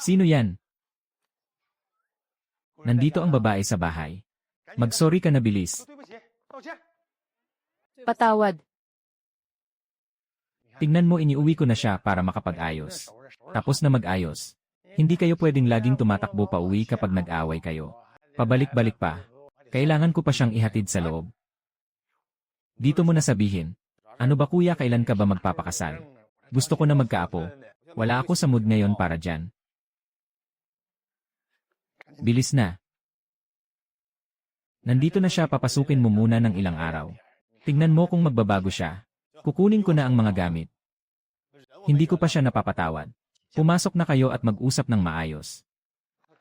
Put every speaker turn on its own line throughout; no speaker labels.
Sino yan? Nandito ang babae sa bahay. Mag-sorry ka na bilis.
Patawad.
Tingnan mo, iniuwi ko na siya para makapag-ayos. Tapos na mag-ayos. Hindi kayo pwedeng laging tumatakbo pa uwi kapag nag-away kayo. Pabalik-balik pa. Kailangan ko pa siyang ihatid sa loob. Dito mo na sabihin. Ano ba kuya, kailan ka ba magpapakasal? Gusto ko na magkaapo. Wala ako sa mood ngayon para dyan. Bilis na. Nandito na siya, papasukin mo muna ng ilang araw. Tingnan mo kung magbabago siya. Kukunin ko na ang mga gamit. Hindi ko pa siya napapatawad. Pumasok na kayo at mag-usap ng maayos.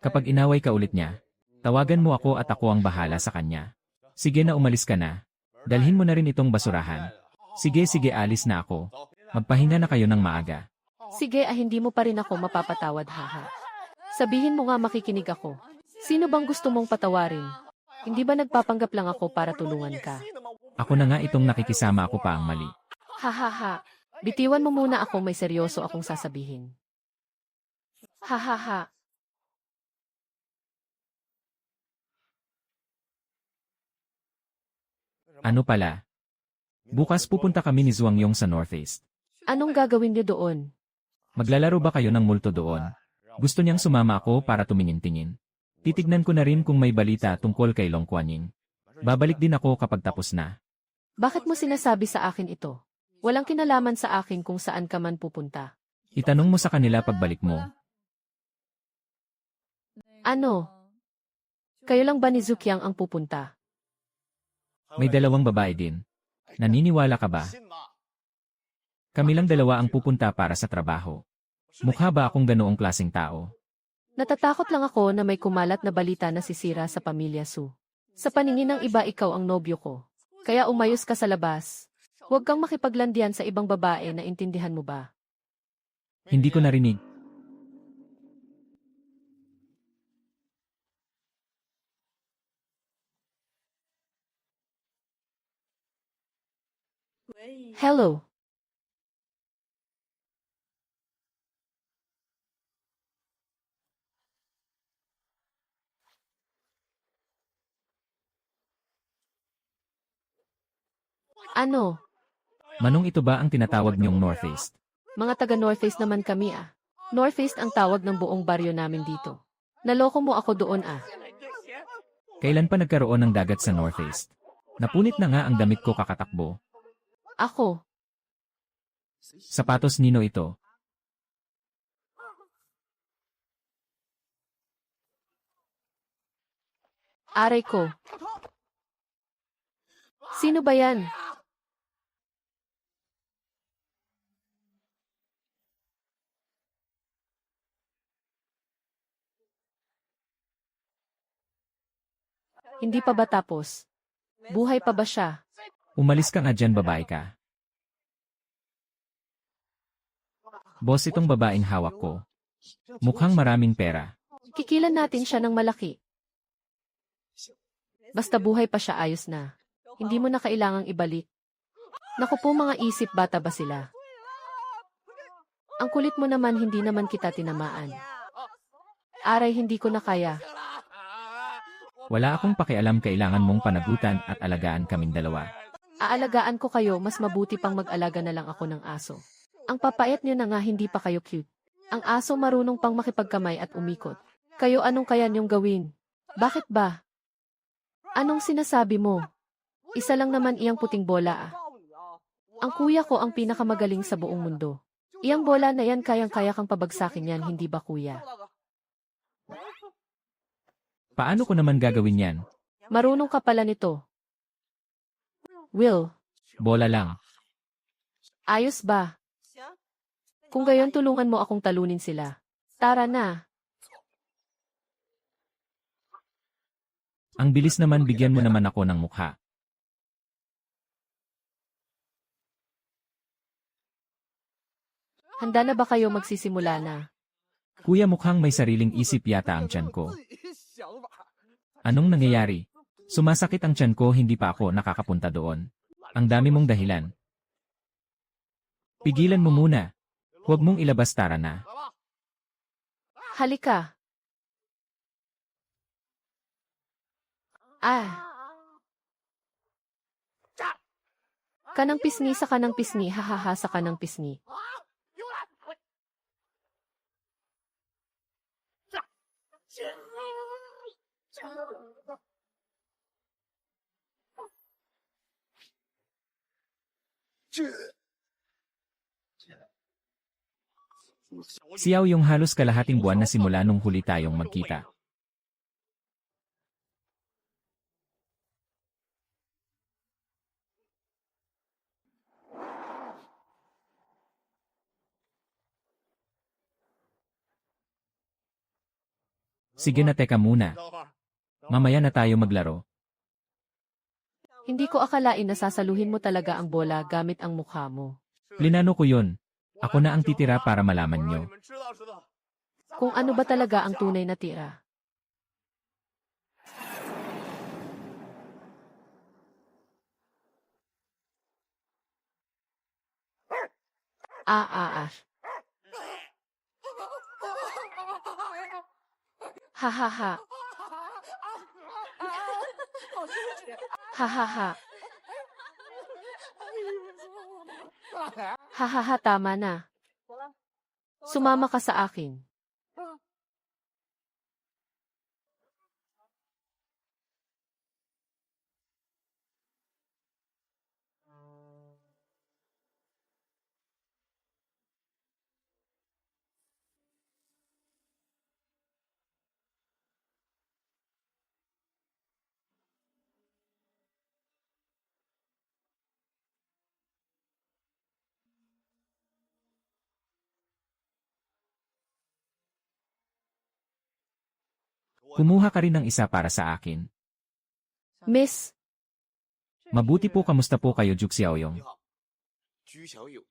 Kapag inaway ka ulit niya, tawagan mo ako at ako ang bahala sa kanya. Sige na, umalis ka na. Dalhin mo na rin itong basurahan. Sige, alis na ako. Magpahinga na kayo ng maaga.
Sige, hindi mo pa rin ako mapapatawad, haha. Sabihin mo nga, makikinig ako. Sino bang gusto mong patawarin? Hindi ba nagpapanggap lang ako para tulungan ka?
Ako na nga itong nakikisama, ako pa ang mali.
Hahaha. Bitiwan mo muna ako, may seryoso akong sasabihin. Hahaha.
Ano pala? Bukas pupunta kami ni Zhuangyong sa Northeast.
Anong gagawin niyo doon?
Maglalaro ba kayo ng multo doon? Gusto niyang sumama ako para tumingin-tingin. Titignan ko na rin kung may balita tungkol kay Long Kuan-yin. Babalik din ako kapag tapos na.
Bakit mo sinasabi sa akin ito? Walang kinalaman sa akin kung saan ka man pupunta.
Itanong mo sa kanila pagbalik mo.
Ano? Kayo lang ba ni Zukyang ang pupunta?
May dalawang babae din. Naniniwala ka ba? Kami lang dalawa ang pupunta para sa trabaho. Mukha ba akong ganoong klaseng tao?
Natatakot lang ako na may kumalat na balita na sisira sa pamilya Su. Sa paningin ng iba, ikaw ang nobyo ko. Kaya umayos ka sa labas. Huwag kang makipaglandian sa ibang babae, na intindihan mo ba?
Hindi ko narinig.
Hello. Ano?
Manong, ito ba ang tinatawag niyong Northeast?
Mga taga Northeast naman kami ah. Northeast ang tawag ng buong baryo namin dito. Naloko mo ako doon ah.
Kailan pa nagkaroon ng dagat sa Northeast? Napunit na nga ang damit ko kakatakbo.
Ako.
Sapatos nino ito?
Aray ko. Sino ba yan? Hindi pa ba tapos? Buhay pa ba siya?
Umalis ka nga dyan, babae ka. Boss, itong babaeng hawak ko. Mukhang maraming pera.
Kikilan natin siya ng malaki. Basta buhay pa siya, ayos na. Hindi mo na kailangang ibalik. Naku po, mga isip, bata ba sila? Ang kulit mo naman, hindi naman kita tinamaan. Aray, hindi ko na kaya.
Wala akong pakialam, kailangan mong panagutan at alagaan kaming dalawa.
Aalagaan ko kayo, mas mabuti pang mag-alaga na lang ako ng aso. Ang papayat niyo na nga, hindi pa kayo cute. Ang aso marunong pang makipagkamay at umikot. Kayo, anong kaya niyong gawin? Bakit ba? Anong sinasabi mo? Isa lang naman iyang puting bola ah. Ang kuya ko ang pinakamagaling sa buong mundo. Iyang bola na yan, kayang-kaya kang pabagsakin yan, hindi ba kuya?
Paano ko naman gagawin yan?
Marunong ka pala nito. Will,
Bola lang.
ayos ba? Kung gayon, tulungan mo akong talunin sila. Tara na.
Ang bilis naman, bigyan mo naman ako ng mukha.
Handa na ba kayo, magsisimula na?
Kuya, mukhang may sariling isip yata ang tiyan ko. Anong nangyayari? Sumasakit ang tiyan ko, hindi pa ako nakakapunta doon. Ang dami mong dahilan. Pigilan mo muna. Huwag mong ilabas, tara na.
Halika. Ah. Kanang pisngi sa kanang pisngi, hahaha sa kanang pisngi.
Siyaw yung halos kalahating buwan na simula nung huli tayong magkita. Sige na, teka muna. Mamaya na tayo maglaro.
Hindi ko akalain na sasaluhin mo talaga ang bola gamit ang mukha mo.
Plinano ko yun. Ako na ang titira para malaman nyo.
Kung ano ba talaga ang tunay na tira. Ah. Hahaha. Hahaha. Hahaha, tama na. Sumama ka sa akin.
Kumuha ka rin ng isa para sa akin.
Miss,
Mabuti po, kamusta po kayo, Juk Xiaoyong?
居小友，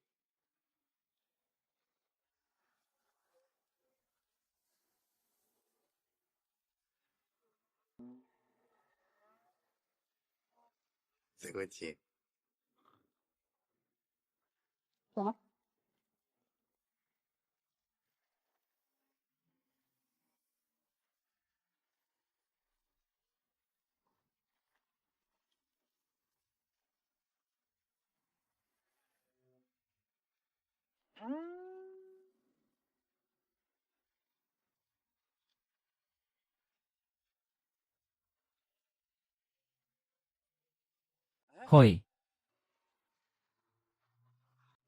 这个题，Hoy,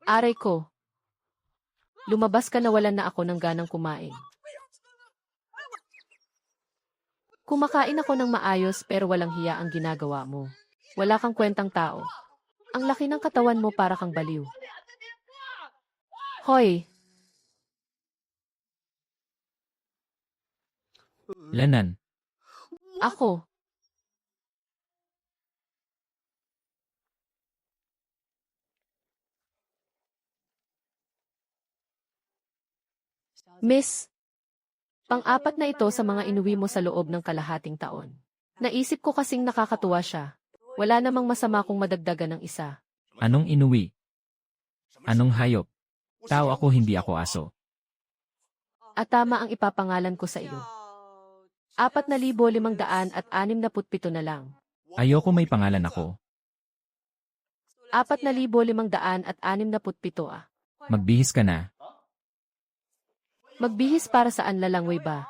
aray ko. Lumabas ka, nawalan na ako ng ganang kumain. Kumakain ako ng maayos pero walang hiya ang ginagawa mo. Wala kang kwentang tao. Ang laki ng katawan mo, para kang baliw. Hoy,
Lanan.
ako. Miss, pang-apat na ito sa mga inuwi mo sa loob ng kalahating taon. Naisip ko kasing nakakatuwa siya. Wala namang masama kung madagdagan ng isa.
Anong inuwi? Anong hayop? Tao ako, hindi ako aso.
At tama ang ipapangalan ko sa iyo. 4,567 na lang.
Ayoko may pangalan ako.
4,567 ah.
Magbihis ka na.
Magbihis para saan, lalangway ba?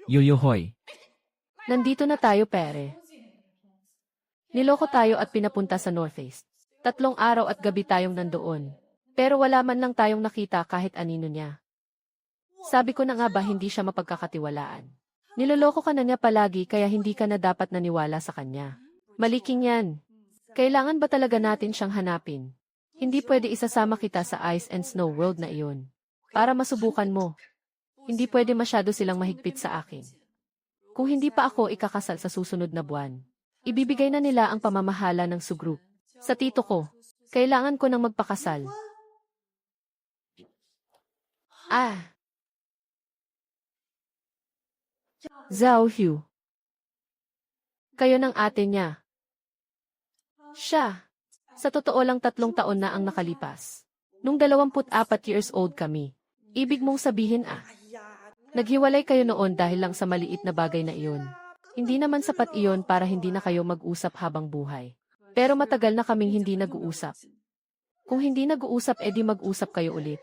Yoyohoy.
Nandito na tayo, pere. Niloko tayo at pinapunta sa Northeast. 3 araw at gabi tayong nandoon. Pero wala man lang tayong nakita kahit anino niya. Sabi ko na nga ba, hindi siya mapagkakatiwalaan. Niloloko ka na niya palagi, kaya hindi ka na dapat naniwala sa kanya. Maliking yan. Kailangan ba talaga natin siyang hanapin? Hindi pwede isasama kita sa Ice and Snow World na iyon. Para masubukan mo. Hindi pwede masyado silang mahigpit sa akin. Kung hindi pa ako ikakasal sa susunod na buwan, ibibigay na nila ang pamamahala ng Sugroup sa tito ko. Kailangan ko nang magpakasal. Ah. Zhao Hu. Kayo ng ate niya. Siya. Sa totoo lang 3 taon na ang nakalipas. Nung 24 years old kami. Ibig mong sabihin naghiwalay kayo noon dahil lang sa maliit na bagay na iyon. Hindi naman sapat iyon para hindi na kayo mag-usap habang buhay. Pero matagal na kaming hindi nag-uusap. Kung hindi nag-uusap edi mag-usap kayo ulit.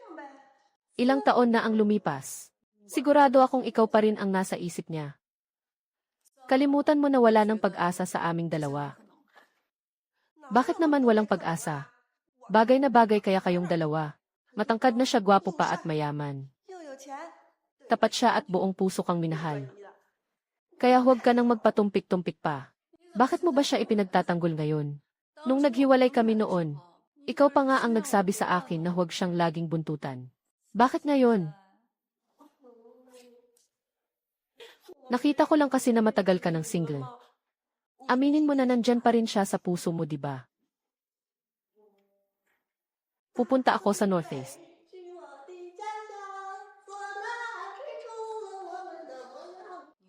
Ilang taon na ang lumipas. Sigurado akong ikaw pa rin ang nasa isip niya. Kalimutan mo na wala ng pag-asa sa aming dalawa. Bakit naman walang pag-asa? Bagay na bagay kaya kayong dalawa. Matangkad na siya, gwapo pa at mayaman. Tapat siya at buong puso kang minahal. Kaya huwag ka nang magpatumpik-tumpik pa. Bakit mo ba siya ipinagtatanggol ngayon? Nung naghiwalay kami noon, ikaw pa nga ang nagsabi sa akin na huwag siyang laging buntutan. Bakit ngayon? Nakita ko lang kasi na matagal ka ng single. Aminin mo na nandyan pa rin siya sa puso mo, di ba? Pupunta ako sa Northeast.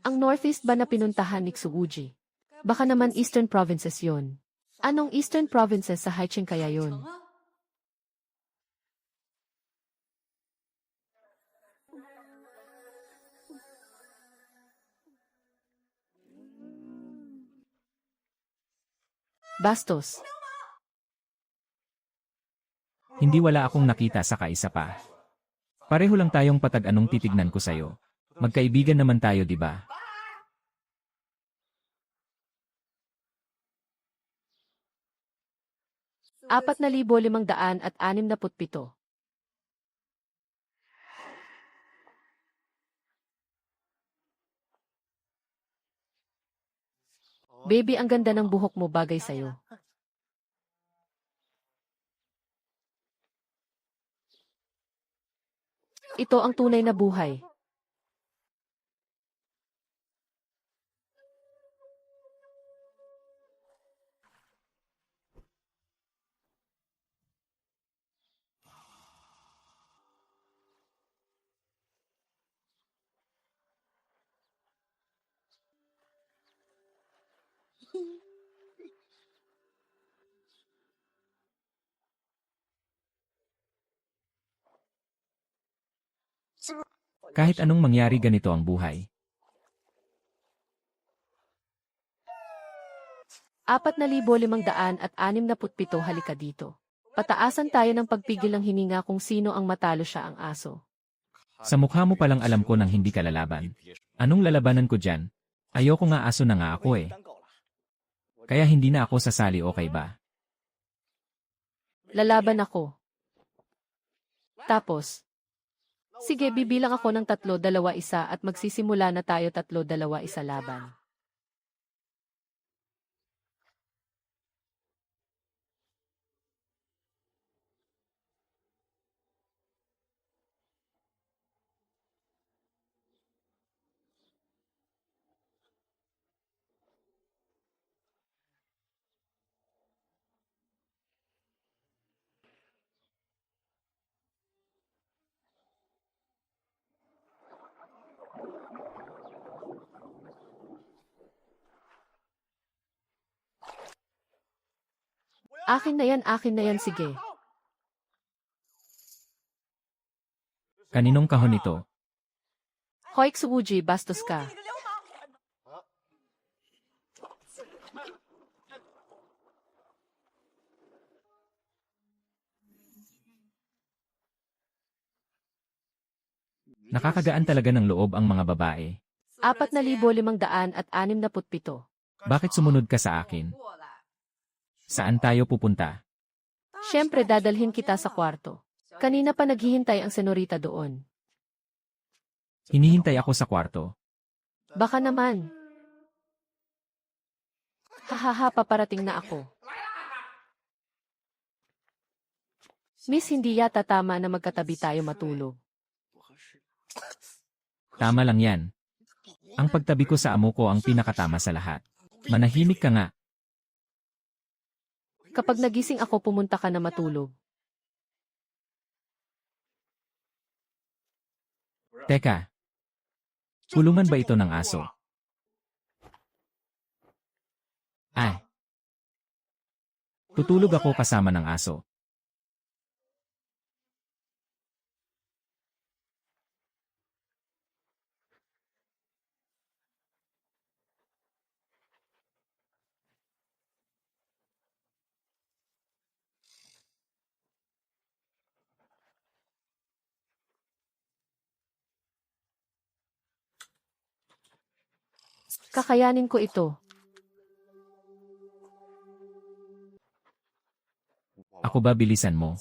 Ang Northeast ba na pinuntahan ni Tsuguji? Baka naman Eastern Provinces yon. Anong Eastern Provinces sa Haicheng kaya yon? Bastos.
Hindi, wala akong nakita sa kaisa pa. Pareho lang tayong patag, anong titignan ko sa'yo. Magkaibigan naman tayo, di ba?
₱4,567. Baby, ang ganda ng buhok mo, bagay sa'yo. Ito ang tunay na buhay.
Kahit anong mangyari, ganito ang buhay.
4,567, halika dito. Pataasan tayo ng pagpigil ng hininga kung sino ang matalo siya, ang aso.
Sa mukha mo palang alam ko nang hindi ka lalaban. Anong lalabanan ko dyan? Ayoko nga, aso na nga ako eh. Kaya hindi na ako sasali, okay ba?
Lalaban ako. Tapos, sige, bibilang ako ng 3, 2, 1 at magsisimula na tayo. 3, 2, 1 laban. Akin na yan, sige.
Kaninong kahon ito?
Hoy Tsuguji, bastos ka.
Nakakagaan talaga ng loob ang mga babae.
4,567.
Bakit sumunod ka sa akin? Saan tayo pupunta?
Siyempre, dadalhin kita sa kwarto. Kanina pa naghihintay ang senorita doon.
Hinihintay ako sa kwarto.
Baka naman. Hahaha, paparating na ako. Miss, hindi yata tama na magkatabi tayo matulog.
Tama lang yan. Ang pagtabi ko sa amo ko ang pinakatama sa lahat. Manahimik ka nga.
Kapag nagising ako, pumunta ka na matulog.
Teka. Kulungan ba ito ng aso? Ay. Tutulog ako kasama ng aso.
Kakayanin ko ito.
Ako ba bilisan mo?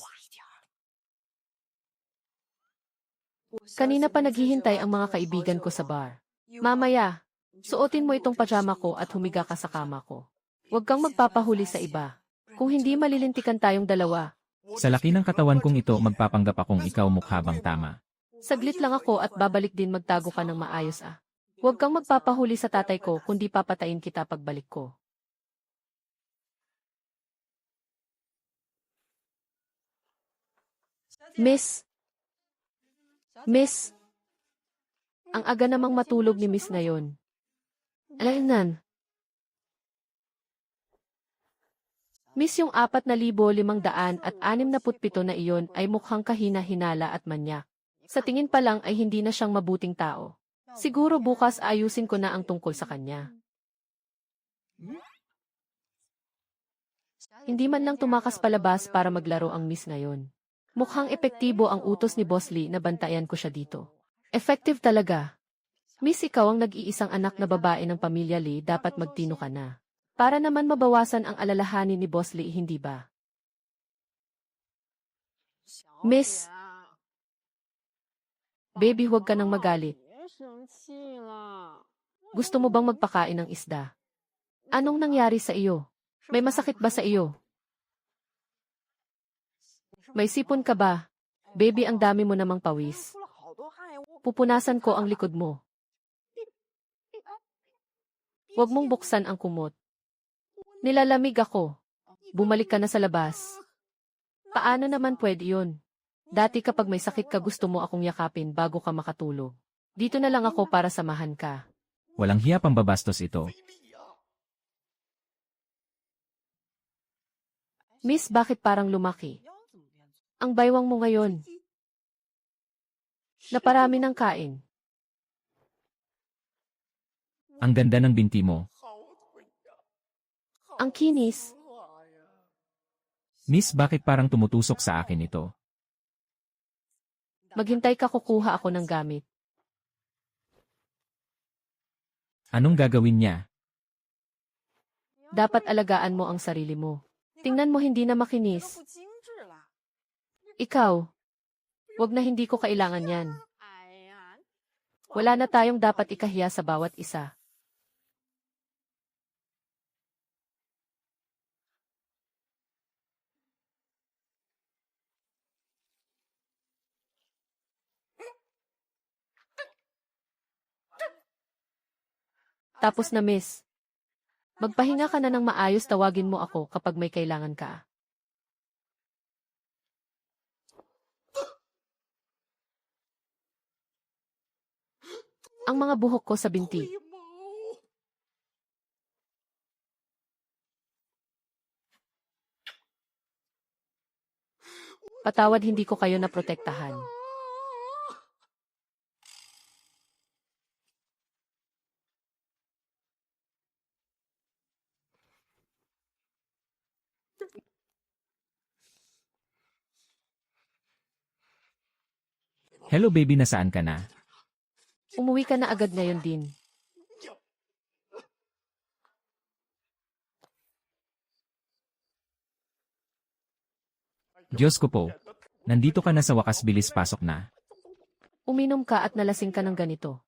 Kanina pa naghihintay ang mga kaibigan ko sa bar. Mamaya, suotin mo itong pajama ko at humiga ka sa kama ko. Huwag kang magpapahuli sa iba. Kung hindi malilintikan tayong dalawa.
Sa laki ng katawan kong ito, magpapanggap akong ikaw mukha bang tama.
Saglit lang ako at babalik din magtago ka ng maayos ah. Huwag kang magpapahuli sa tatay ko kundi papatayin kita pagbalik ko. Miss, ang aga namang matulog ni Miss ngayon. Alainan. Miss, yung 4,567 na iyon ay mukhang kahina-hinala at manyak. Sa tingin pa lang ay hindi na siyang mabuting tao. Siguro bukas ayusin ko na ang tungkol sa kanya. Hindi man lang tumakas palabas para maglaro ang Miss ngayon. Mukhang epektibo ang utos ni Boss Lee na bantayan ko siya dito. Effective talaga. Miss, ikaw ang nag-iisang anak na babae ng pamilya Lee, dapat magtino ka na. Para naman mabawasan ang alalahanin ni Boss Lee, hindi ba? Miss, baby, huwag ka nang magalit. Gusto mo bang magpakain ng isda? Anong nangyari sa iyo? May masakit ba sa iyo? May sipon ka ba? Baby, ang dami mo namang pawis. Pupunasan ko ang likod mo. Huwag mong buksan ang kumot. Nilalamig ako. Bumalik ka na sa labas. Paano naman pwede yun? Dati kapag may sakit ka gusto mo akong yakapin bago ka makatulog. Dito na lang ako para samahan ka.
Walang hiya pambabastos ito.
Miss, bakit parang lumaki? Ang baywang mo ngayon. Naparami ng kain.
Ang ganda ng binti mo.
Ang kinis.
Miss, bakit parang tumutusok sa akin ito?
Maghintay ka, kukuha ako ng gamit.
Anong gagawin niya?
Dapat alagaan mo ang sarili mo. Tingnan mo, hindi na makinis. Ikaw, wag na, hindi ko kailangan yan. Wala na tayong dapat ikahiya sa bawat isa. Tapos na, Miss. Magpahinga ka na ng maayos, tawagin mo ako kapag may kailangan ka. Ang mga buhok ko sa binti. Patawad, hindi ko kayo naprotektahan.
Hello baby, nasaan ka na?
Umuwi ka na agad ngayon din.
Diyos ko po. Nandito ka na sa wakas, bilis pasok na.
Uminom ka at nalasing ka ng ganito.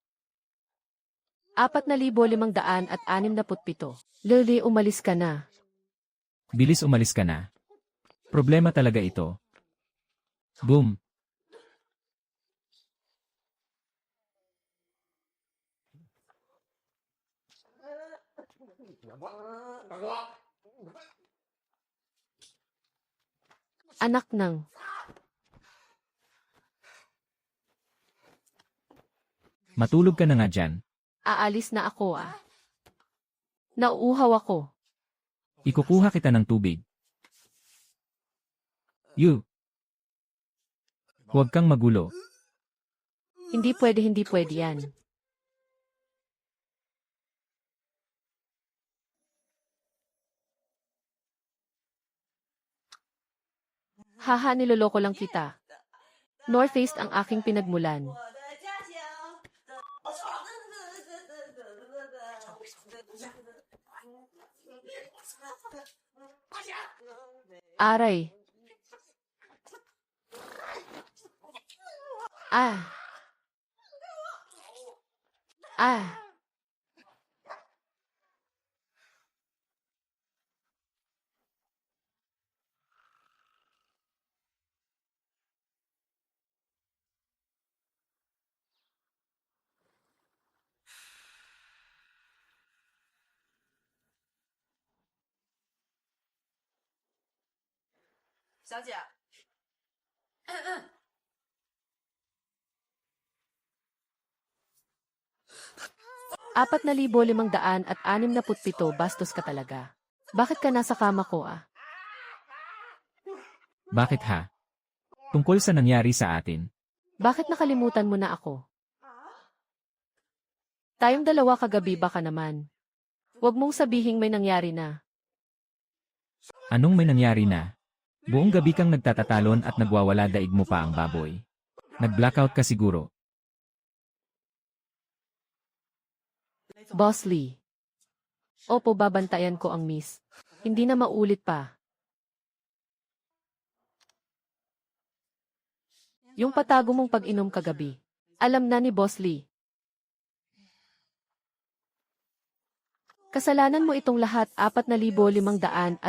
4,567. Lily, umalis ka na.
Bilis, umalis ka na. Problema talaga ito. Boom.
Anak ng...
Matulog ka na nga dyan.
Aalis na ako ah. Nauuhaw ako.
Ikukuha kita ng tubig. You. Huwag kang magulo.
Hindi pwede yan. Haha, niloloko lang kita. Northeast ang aking pinagmulan. Aray. Ah. Ah. Apat na libo 567 bastos ka talaga. Bakit ka nasa kama ko
Bakit ha? Tungkol sa nangyari sa atin.
Bakit nakalimutan mo na ako? Tayong dalawa kagabi baka naman. Huwag mong sabihing may nangyari na.
Anong may nangyari na? Buong gabi kang nagtatatalon at nagwawala daig mo pa ang baboy. Nag-blackout ka siguro.
Boss Lee. Opo, babantayan ko ang miss. Hindi na maulit pa. Yung patago mong pag-inom kagabi. Alam na ni Boss Lee. Kasalanan mo itong lahat 4,567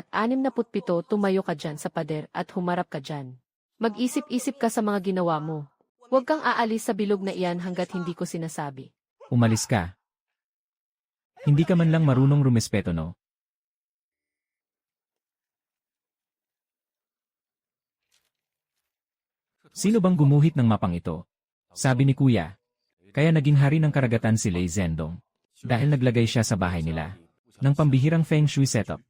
tumayo ka dyan sa pader at humarap ka dyan. Mag-isip-isip ka sa mga ginawa mo. Huwag kang aalis sa bilog na iyan hanggat hindi ko sinasabi.
Umalis ka. Hindi ka man lang marunong rumespeto, no? Sino bang gumuhit ng mapang ito? Sabi ni Kuya. Kaya naging hari ng karagatan si Lei Zhendong. Dahil naglagay siya sa bahay nila ng pambihirang Feng Shui setup.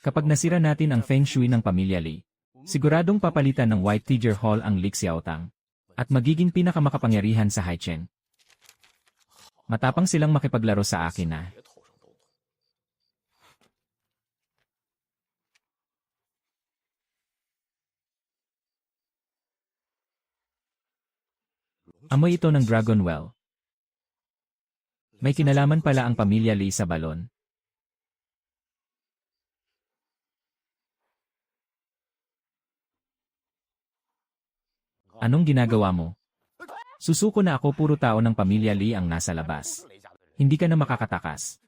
Kapag nasira natin ang Feng Shui ng pamilya Li, siguradong papalitan ng White Tiger Hall ang Li Xiaotang at magiging pinakamakapangyarihan sa Haicheng. Matapang silang makipaglaro sa akin na. Amoy ito ng Dragon Well. May kinalaman pala ang pamilya Lee sa balon. Anong ginagawa mo? Susuko na ako, puro tao ng pamilya Lee ang nasa labas. Hindi ka na makakatakas.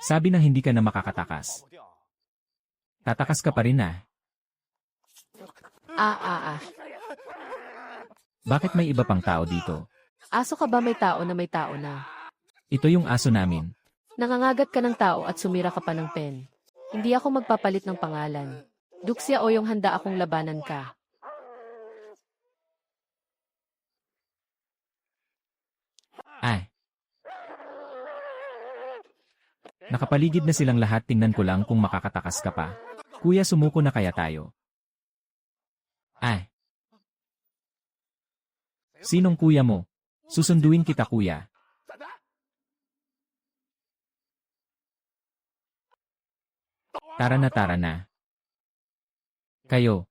Sabi na hindi ka na makakatakas. Tatakas ka pa rin na. Bakit may iba pang tao dito?
Aso ka ba may tao na?
Ito yung aso namin.
Nangangagat ka ng tao at sumira ka pa ng pen. Hindi ako magpapalit ng pangalan. Duxia o yung handa akong labanan ka.
Ay. Nakapaligid na silang lahat, tingnan ko lang kung makakatakas ka pa. Kuya, sumuko na kaya tayo? Ay. Sinong kuya mo? Susunduin kita, kuya. Tara na. Kayo.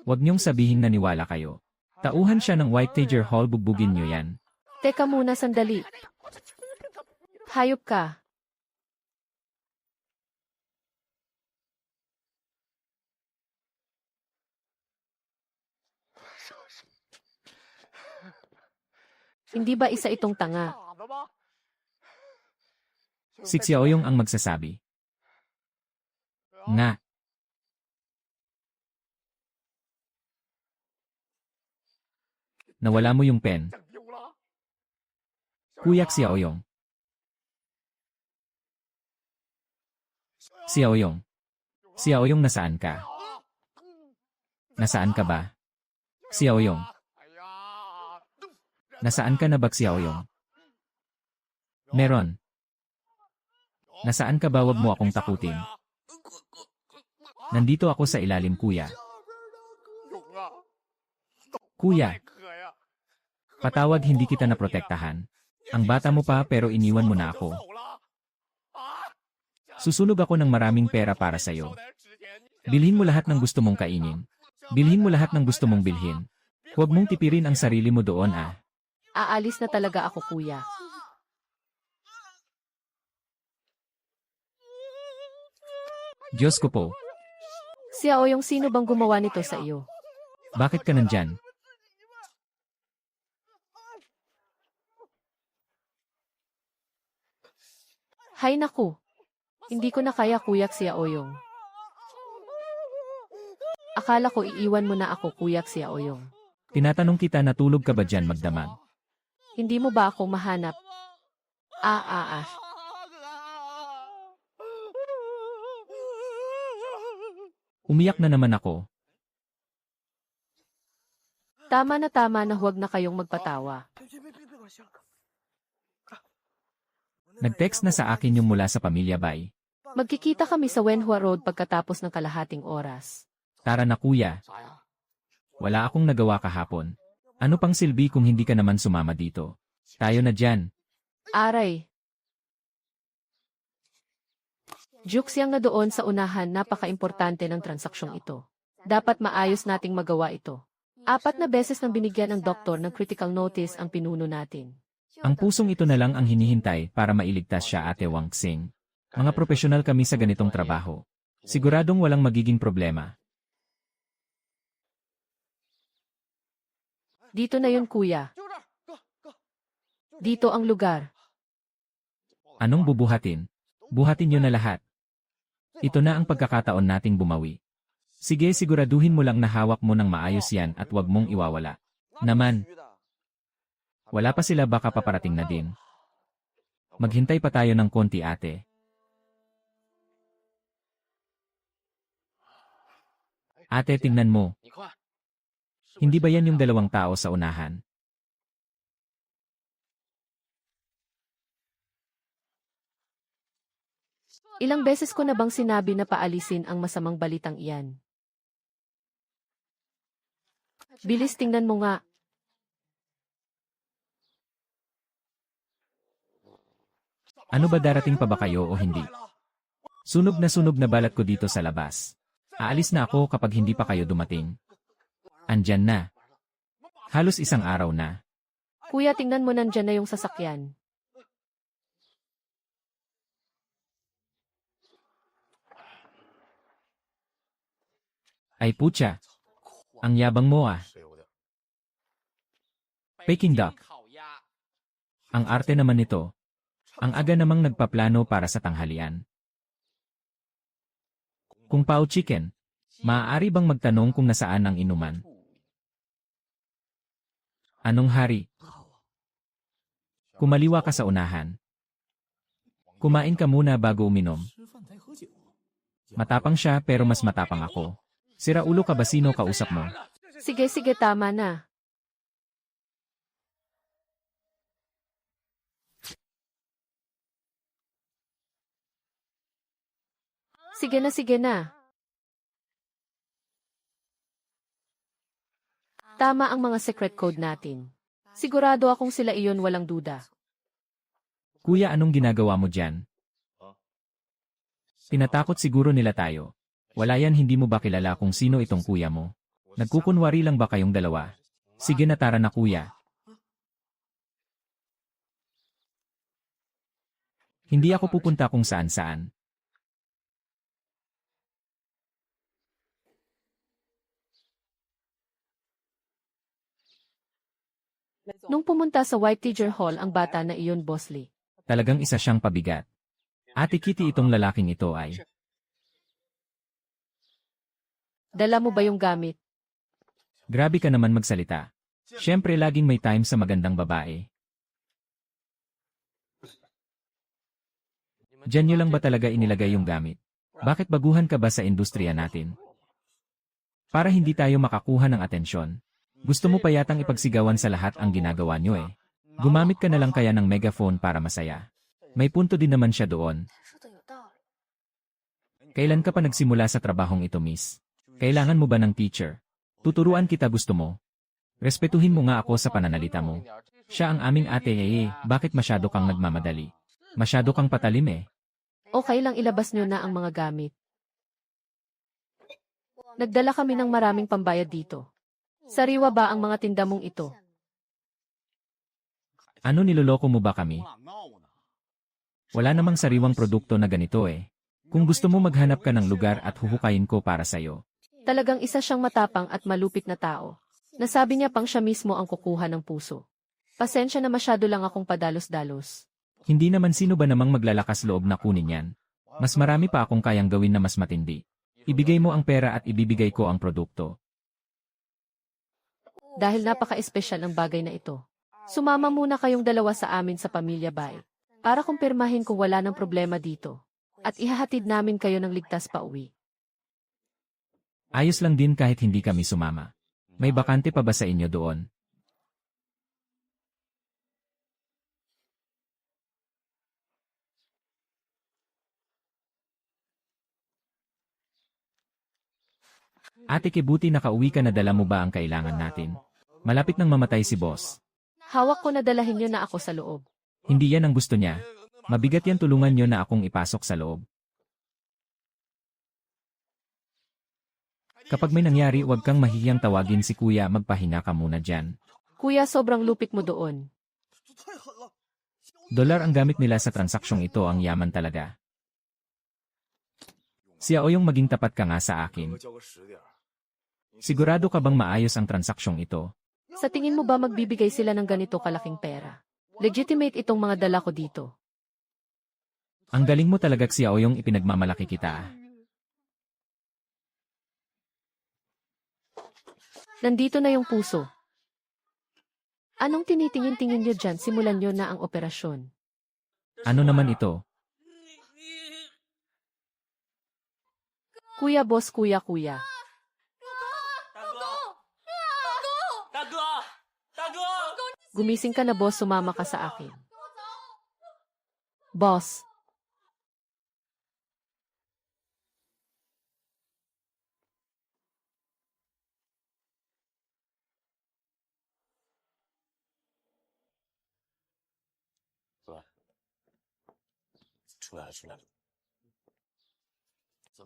Huwag niyong sabihing naniwala kayo. Tauhan siya ng White Tiger Hall, bugbugin niyo yan.
Teka muna, sandali. Hayop ka. Hindi ba isa itong tanga?
Si Xiaoyong ang magsasabi. Nga. Nawala mo yung pen. Kuya Xiaoyong. Xiaoyong, nasaan ka? Nasaan ka ba? Xiaoyong. Nasaan ka na ba, Xiaoyong? Meron. Nasaan ka ba? Wag mo akong takutin. Nandito ako sa ilalim, kuya. Kuya. Patawad, hindi kita naprotektahan. Ang bata mo pa pero iniwan mo na ako. Susunog ako ng maraming pera para sa'yo. Bilhin mo lahat ng gusto mong kainin. Bilhin mo lahat ng gusto mong bilhin. Huwag mong tipirin ang sarili mo doon,
Aalis na talaga ako, kuya.
Diyos ko po.
Xiaoyong, sino bang gumawa nito sa iyo?
Bakit ka nandyan?
Hay naku. Hindi ko na kaya, Kuya Xiaoyong. Akala ko iiwan mo na ako, Kuya Xiaoyong.
Tinatanong kita, natulog ka ba dyan magdamag?
Hindi mo ba ako mahanap? Ah.
Umiyak na naman ako.
Tama na, huwag na kayong magpatawa.
Nag-text na sa akin yung mula sa pamilya Bai.
Magkikita kami sa Wenhua Road pagkatapos ng kalahating oras.
Tara na kuya. Wala akong nagawa kahapon. Ano pang silbi kung hindi ka naman sumama dito? Tayo na dyan.
Aray. Juxiang na doon sa unahan, napaka-importante ng transaksyong ito. Dapat maayos nating magawa ito. 4 na beses nang binigyan ng doktor ng critical notice ang pinuno natin.
Ang pusong ito na lang ang hinihintay para mailigtas siya, Ate Wang Xing. Mga profesional kami sa ganitong trabaho. Siguradong walang magiging problema.
Dito na yun, kuya. Dito ang lugar.
Anong bubuhatin? Buhatin nyo na lahat. Ito na ang pagkakataon nating bumawi. Sige, siguraduhin mo lang na hawak mo ng maayos yan at wag mong iwawala. Naman. Wala pa sila, baka paparating na din. Maghintay pa tayo ng konti, ate. Ate, tingnan mo. Hindi ba yan yung 2 tao sa unahan?
Ilang beses ko na bang sinabi na paalisin ang masamang balitang iyan? Bilis, tingnan mo nga.
Ano ba, darating pa ba kayo o hindi? Sunog na balat ko dito sa labas. Aalis na ako kapag hindi pa kayo dumating. Andyan na. Halos 1 araw na.
Kuya, tingnan mo, nandyan na yung sasakyan.
Ay putya. Ang yabang mo ah. Peking duck. Ang arte naman nito. Ang aga namang nagpaplano para sa tanghalian. Kung pao chicken, maaari bang magtanong kung nasaan ang inuman? Anong hari? Kumaliwa ka sa unahan. Kumain ka muna bago uminom. Matapang siya pero mas matapang ako. Sira ulo ka ba, sino kausap mo?
Sige, tama na. Sige na. Tama ang mga secret code natin. Sigurado akong sila iyon, walang duda.
Kuya, anong ginagawa mo dyan? Tinatakot siguro nila tayo. Wala yan, hindi mo ba kilala kung sino itong kuya mo? Nagkukunwari lang ba kayong dalawa? Sige na, tara na kuya. Hindi ako pupunta kung saan-saan.
Nung pumunta sa White Tiger Hall ang bata na iyon, Boss Lee.
Talagang isa siyang pabigat. Ate Kitty, itong lalaking ito ay...
Dala mo ba yung gamit?
Grabe ka naman magsalita. Siyempre, laging may time sa magandang babae. Diyan nyo lang ba talaga inilagay yung gamit? Bakit baguhan ka ba sa industriya natin? Para hindi tayo makakuha ng atensyon. Gusto mo pa yatang ipagsigawan sa lahat ang ginagawa nyo eh. Gumamit ka na lang kaya ng megaphone para masaya. May punto din naman siya doon. Kailan ka pa nagsimula sa trabahong ito, miss? Kailangan mo ba ng teacher? Tuturuan kita, gusto mo? Respetuhin mo nga ako sa pananalita mo. Siya ang aming ate eh, bakit masyado kang nagmamadali? Masyado kang patalim eh.
Okay lang, ilabas nyo na ang mga gamit. Nagdala kami ng maraming pambayad dito. Sariwa ba ang mga tinda mong ito?
Ano, niloloko mo ba kami? Wala namang sariwang produkto na ganito eh. Kung gusto mo maghanap ka ng lugar at huhukayin ko para sa'yo.
Talagang isa siyang matapang at malupit na tao. Nasabi niya pang siya mismo ang kukuha ng puso. Pasensya na masyado lang akong padalos-dalos.
Hindi naman sino ba namang maglalakas loob na kunin yan. Mas marami pa akong kayang gawin na mas matindi. Ibigay mo ang pera at ibibigay ko ang produkto.
Dahil napaka-espesyal ang bagay na ito. Sumama muna kayong dalawa sa amin sa Pamilya Bay. Para kumpirmahin kung wala ng problema dito. At ihahatid namin kayo ng ligtas pa uwi.
Ayos lang din kahit hindi kami sumama. May bakante pa ba sa inyo doon? Ate Kibuti, nakauwi ka na, dala mo ba ang kailangan natin? Malapit nang mamatay si boss.
Hawak ko na dalahin niyo na ako sa loob.
Hindi yan ang gusto niya. Mabigat yan, tulungan niyo na akong ipasok sa loob. Kapag may nangyari, huwag kang mahihiyang tawagin si kuya, magpahinga ka muna dyan.
Kuya, sobrang lupit mo doon.
Dolar ang gamit nila sa transaksyong ito, ang yaman talaga. Siya o yung maging tapat ka nga sa akin. Sigurado ka bang maayos ang transaksyong ito?
Sa tingin mo ba magbibigay sila ng ganito kalaking pera? Legitimate itong mga dala ko dito.
Ang galing mo talaga, siya o yung ipinagmamalaki kita.
Nandito na yung puso. Anong tinitingin-tingin nyo dyan? Simulan nyo na ang operasyon.
Ano naman ito?
Kuya, boss, kuya. Gumising ka na, boss, sumama ka sa akin. Boss.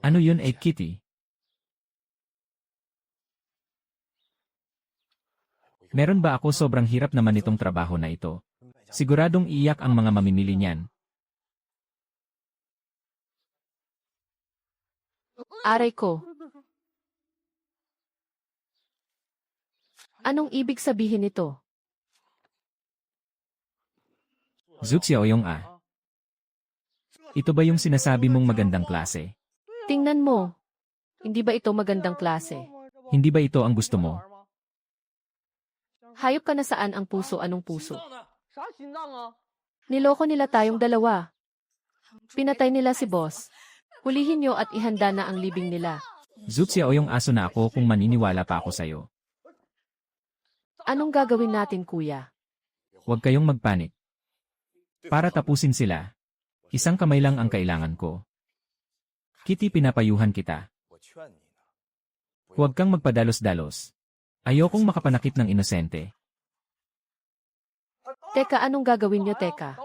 Ano yun, Kitty? Meron ba ako? Sobrang hirap naman itong trabaho na ito. Siguradong iiyak ang mga mamimili niyan.
Aray ko. Anong ibig sabihin nito?
Zuxia o yung Ito ba yung sinasabi mong magandang klase?
Tingnan mo. Hindi ba ito magandang klase?
Hindi ba ito ang gusto mo?
Hayop ka na, saan ang puso? Anong puso? Niloko nila tayong dalawa. Pinatay nila si boss. Hulihin nyo at ihanda na ang libing nila.
Zuxia o yung aso na ako kung maniniwala pa ako sa'yo.
Anong gagawin natin, kuya?
Huwag kayong magpanik. Para tapusin sila, isang kamay lang ang kailangan ko. Kitty, pinapayuhan kita. Huwag kang magpadalos-dalos. Ayokong makapanakit ng inosente.
Teka, anong gagawin nyo, teka?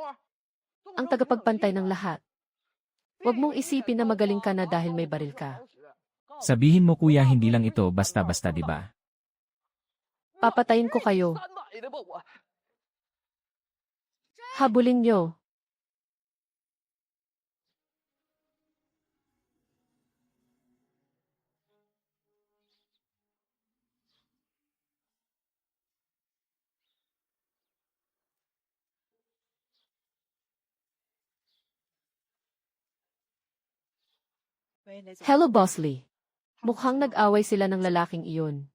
Ang tagapagpantay ng lahat. Huwag mong isipin na magaling ka na dahil may baril ka.
Sabihin mo, kuya, hindi lang ito basta-basta, di ba?
Papatayin ko kayo. Habulin nyo. Hello, Boss Lee. Mukhang nag-away sila ng lalaking iyon.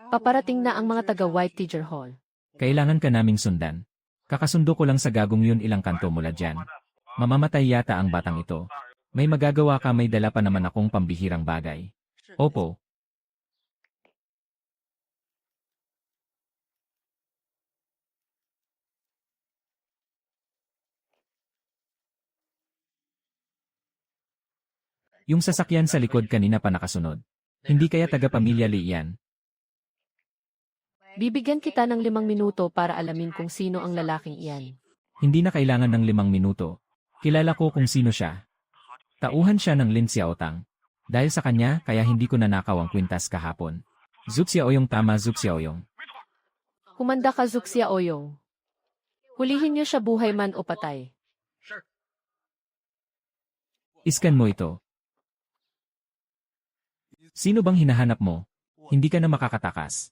Paparating na ang mga taga-White Teacher Hall.
Kailangan ka naming sundan. Kakasundo ko lang sa gagong yun, ilang kanto mula dyan. Mamamatay yata ang batang ito. May magagawa ka, may dala pa naman akong pambihirang bagay. Opo. Yung sasakyan sa likod kanina pa nakasunod. Hindi kaya taga-pamilya Lee yan?
Bibigyan kita ng 5 minuto para alamin kung sino ang lalaking iyan.
Hindi na kailangan ng 5 minuto. Kilala ko kung sino siya. Tauhan siya ng Lin Xiaotang. Dahil sa kanya, kaya hindi ko nanakaw ang kwintas kahapon. Zuxia Oyong, tama, Zuxia Oyong.
Kumanda ka, Zuxia Oyong. Hulihin niyo siya, buhay man o patay.
Iskan mo ito. Sino bang hinahanap mo? Hindi ka na makakatakas.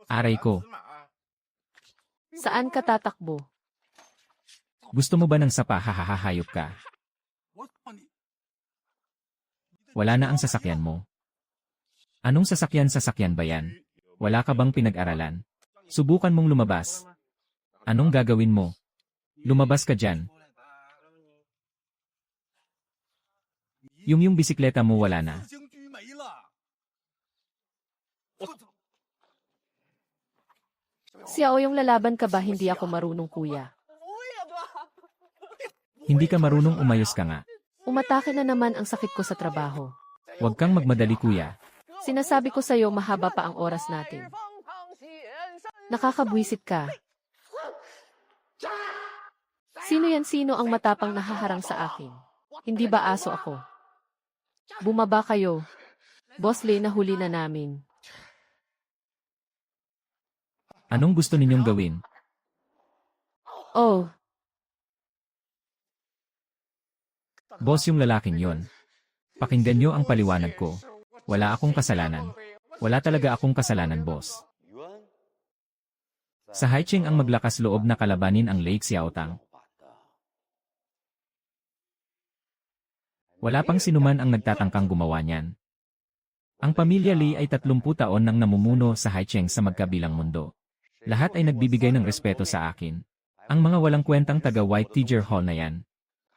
Aray ko.
Saan ka tatakbo?
Gusto mo ba ng sapa? Hahahayop ka. Wala na ang sasakyan mo. Anong sasakyan ba yan? Wala ka bang pinag-aralan? Subukan mong lumabas. Anong gagawin mo? Lumabas ka dyan. Yung bisikleta mo wala na.
Xiao, yung lalaban ka ba? Hindi ako marunong, kuya.
Hindi ka marunong, umayos ka nga.
Umatake na naman ang sakit ko sa trabaho.
Huwag kang magmadali, kuya.
Sinasabi ko sa'yo, mahaba pa ang oras natin. Nakakabwisit ka. Sino ang matapang nahaharang sa akin? Hindi ba aso ako? Bumaba kayo. Boss Lee, nahuli na namin.
Anong gusto ninyong gawin?
Oh,
Boss, yung lalaking yon. Pakinggan nyo ang paliwanag ko. Wala akong kasalanan. Wala talaga akong kasalanan, boss. Sa Haicheng ang maglakas loob na kalabanin ang Lake Xiaotang. Wala pang sinuman ang nagtatangkang gumawa niyan. Ang pamilya Li ay 30 taon nang namumuno sa Haicheng sa magkabilang mundo. Lahat ay nagbibigay ng respeto sa akin. Ang mga walang kwentang taga White Tiger Hall na yan.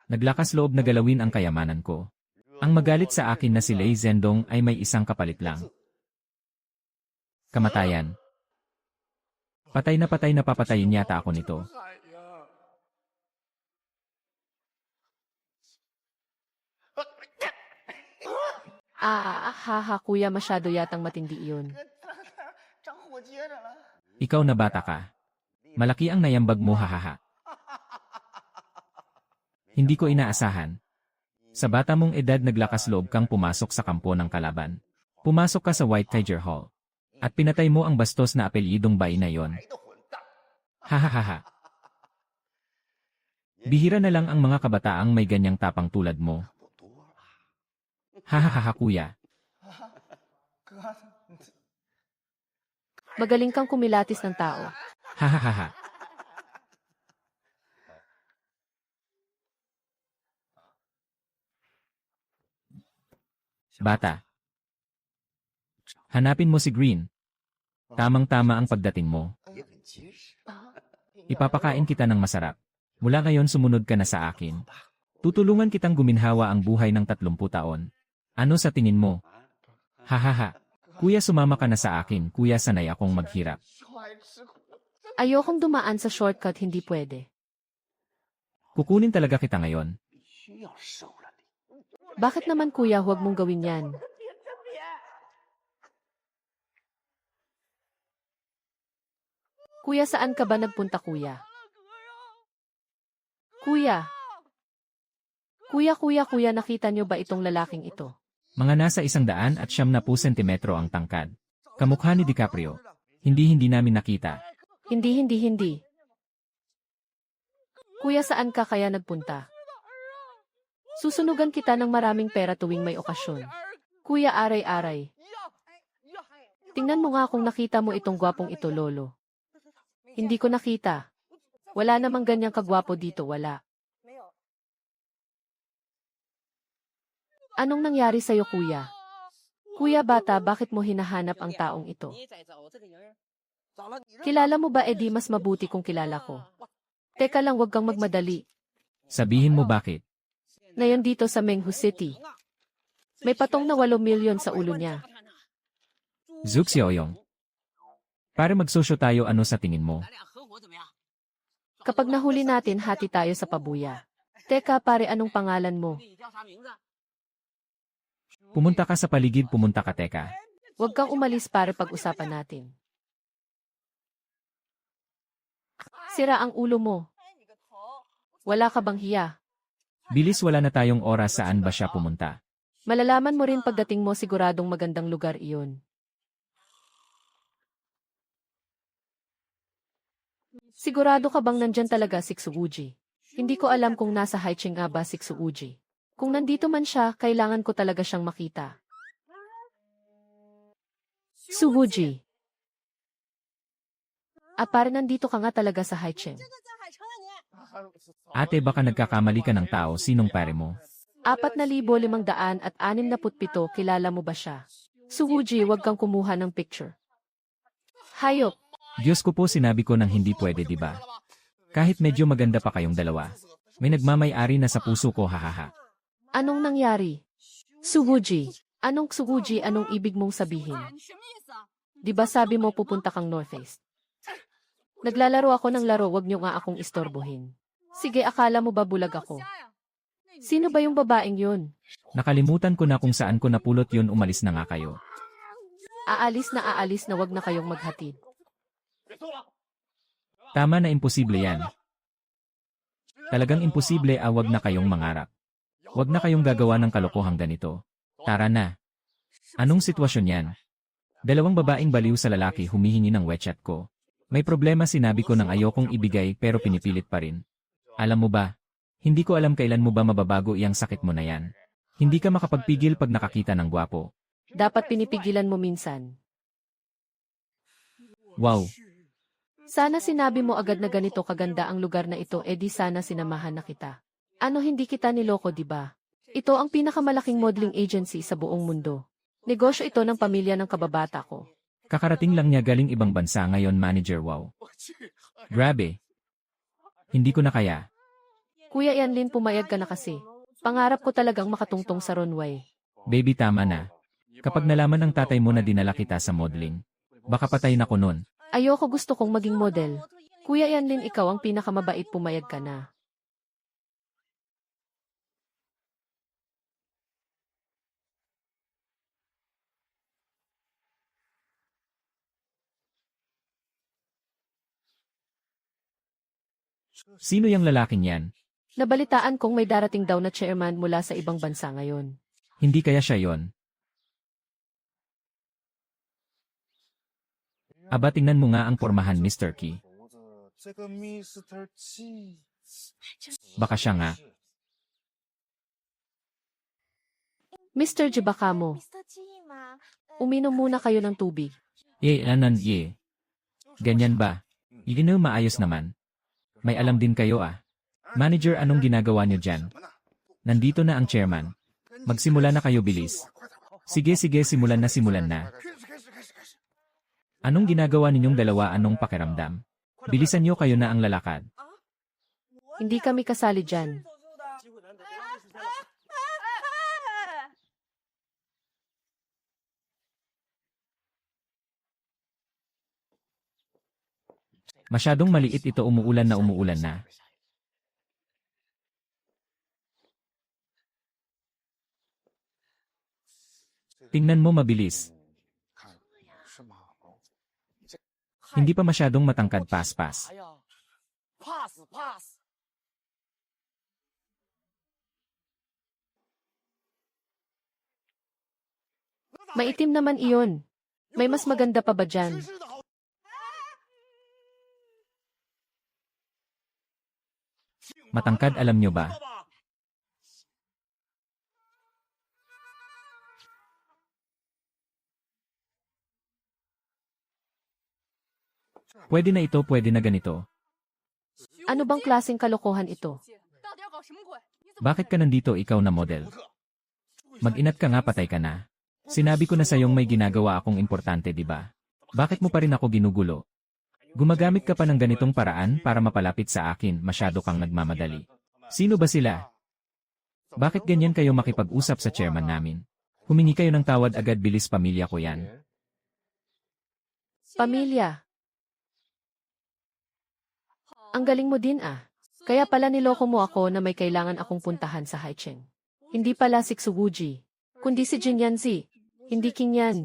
Naglakas loob na galawin ang kayamanan ko. Ang magalit sa akin na si Lei Zhendong ay may isang kapalit lang. Kamatayan. Patay na papatayin yata ako nito.
kuya, masyado yatang matindi iyon.
Ikaw na bata ka. Malaki ang nayambag mo, hahaha. Hindi ko inaasahan. Sa bata mong edad naglakas loob kang pumasok sa kampo ng kalaban. Pumasok ka sa White Tiger Hall. At pinatay mo ang bastos na apelyidong Bai na yon. Hahaha. Bihira na lang ang mga kabataang may ganyang tapang tulad mo. Hahaha, kuya.
Magaling kang kumilatis ng tao.
Hahaha. Bata. Hanapin mo si Green. Tamang-tama ang pagdating mo. Ipapakain kita ng masarap. Mula ngayon sumunod ka na sa akin. Tutulungan kitang guminhawa ang buhay ng 30 taon. Ano sa tingin mo? Hahaha. Kuya, sumama ka na sa akin. Kuya, sanay akong maghirap.
Ayokong dumaan sa shortcut, hindi pwede.
Kukunin talaga kita ngayon.
Bakit naman, kuya, huwag mong gawin yan? Kuya, saan ka ba nagpunta, kuya? Kuya! Kuya, nakita niyo ba itong lalaking ito?
Mga nasa 170 sentimetro ang tangkad. Kamukha ni DiCaprio. Hindi namin nakita.
Hindi. Kuya, saan ka kaya nagpunta? Susunugan kita ng maraming pera tuwing may okasyon. Kuya, aray-aray. Tingnan mo nga kung nakita mo itong gwapong ito, lolo. Hindi ko nakita. Wala namang ganyang kagwapo dito, wala. Anong nangyari sa'yo, kuya? Kuya bata, bakit mo hinahanap ang taong ito? Kilala mo ba, edi mas mabuti kung kilala ko? Teka lang, wag kang magmadali.
Sabihin mo bakit.
Ngayon dito sa Menghu City, may patong na 8 milyon sa ulo niya.
Zuk Xiaoyong. Para magsosyo tayo, ano sa tingin mo?
Kapag nahuli natin, hati tayo sa pabuya. Teka pare, anong pangalan mo?
Pumunta ka sa paligid, pumunta ka, teka.
Huwag kang umalis para pag-usapan natin. Sira ang ulo mo. Wala ka bang hiya?
Bilis, wala na tayong oras, saan ba siya pumunta?
Malalaman mo rin pagdating mo, siguradong magandang lugar iyon. Sigurado ka bang nandyan talaga si Xuuji? Hindi ko alam kung nasa Haicheng nga ba si Xuuji. Kung nandito man siya, kailangan ko talaga siyang makita. Suwooji. Pare nandito ka nga talaga sa Haicheng.
Ate baka nagkakamali ka ng tao, sinong pare mo?
4,567, kilala mo ba siya? Suwooji, wag kang kumuha ng picture. Hayop.
Diyos ko po sinabi ko nang hindi pwede di ba? Kahit medyo maganda pa kayong dalawa. May nagmamay-ari na sa puso ko hahaha.
Anong nangyari? Suwooji. Anong Suwooji, anong ibig mong sabihin? Di ba sabi mo pupunta kang Northeast? Naglalaro ako ng laro, wag niyo nga akong istorbohin. Sige, akala mo ba bulag ako? Sino ba yung babaeng yun?
Nakalimutan ko na kung saan ko napulot yun, umalis na nga kayo.
Aalis na wag na kayong maghatid.
Tama na, imposible yan. Talagang imposible, wag na kayong mangarap. Wag na kayong gagawa ng kalokohang ganito. Tara na. Anong sitwasyon yan? Dalawang babaeng baliw sa lalaki humihingi ng WeChat ko. May problema, sinabi ko nang ayokong ibigay pero pinipilit pa rin. Alam mo ba? Hindi ko alam kailan mo ba mababago iyang sakit mo na yan. Hindi ka makapagpigil pag nakakita ng gwapo.
Dapat pinipigilan mo minsan.
Wow.
Sana sinabi mo agad na ganito kaganda ang lugar na ito, di sana sinamahan na kita. Ano, hindi kita niloko, di ba? Ito ang pinakamalaking modeling agency sa buong mundo. Negosyo ito ng pamilya ng kababata ko.
Kakarating lang niya galing ibang bansa ngayon, manager, wow. Grabe. Hindi ko na kaya.
Kuya Yanlin, pumayag ka na kasi. Pangarap ko talagang makatungtong sa runway.
Baby, tama na. Kapag nalaman ng tatay mo na dinala kita sa modeling, baka patay na ko nun.
Ayoko, gusto kong maging model. Kuya Yanlin, ikaw ang pinakamabait, pumayag ka na.
Sino yung lalaking yan?
Nabalitaan kong may darating daw na chairman mula sa ibang bansa ngayon.
Hindi kaya siya yon? Aba, tingnan mo nga ang pormahan, Mr. Key. Baka siya nga.
Mr. Ji, baka mo. Uminom muna kayo ng tubig.
Anan, Ganyan ba? Iginaw, maayos naman. May alam din kayo Manager, anong ginagawa niyo dyan? Nandito na ang chairman. Magsimula na kayo, bilis. Sige, simulan na. Anong ginagawa ninyong dalawa, anong pakiramdam? Bilisan niyo, kayo na ang lalakad.
Hindi kami kasali dyan.
Masyadong maliit ito, umuulan na. Tingnan mo, mabilis. Hindi pa masyadong matangkad, pas.
Maitim naman iyon. May mas maganda pa ba dyan?
Matangkad, alam nyo ba? Pwede na ito, pwede na ganito.
Ano bang klaseng kalokohan ito?
Bakit ka nandito, ikaw na model? Mag-inat ka nga, patay ka na. Sinabi ko na sayong may ginagawa akong importante, di ba? Bakit mo pa rin ako ginugulo? Gumagamit ka pa ng ganitong paraan para mapalapit sa akin, masyado kang nagmamadali. Sino ba sila? Bakit ganyan kayo makipag-usap sa chairman namin? Humingi kayo ng tawad agad, bilis, pamilya ko yan.
Pamilya. Ang galing mo din Kaya pala niloko mo ako na may kailangan akong puntahan sa Haicheng. Hindi pala si Suwooji, kundi si Jin Yanzi. Hindi King yan.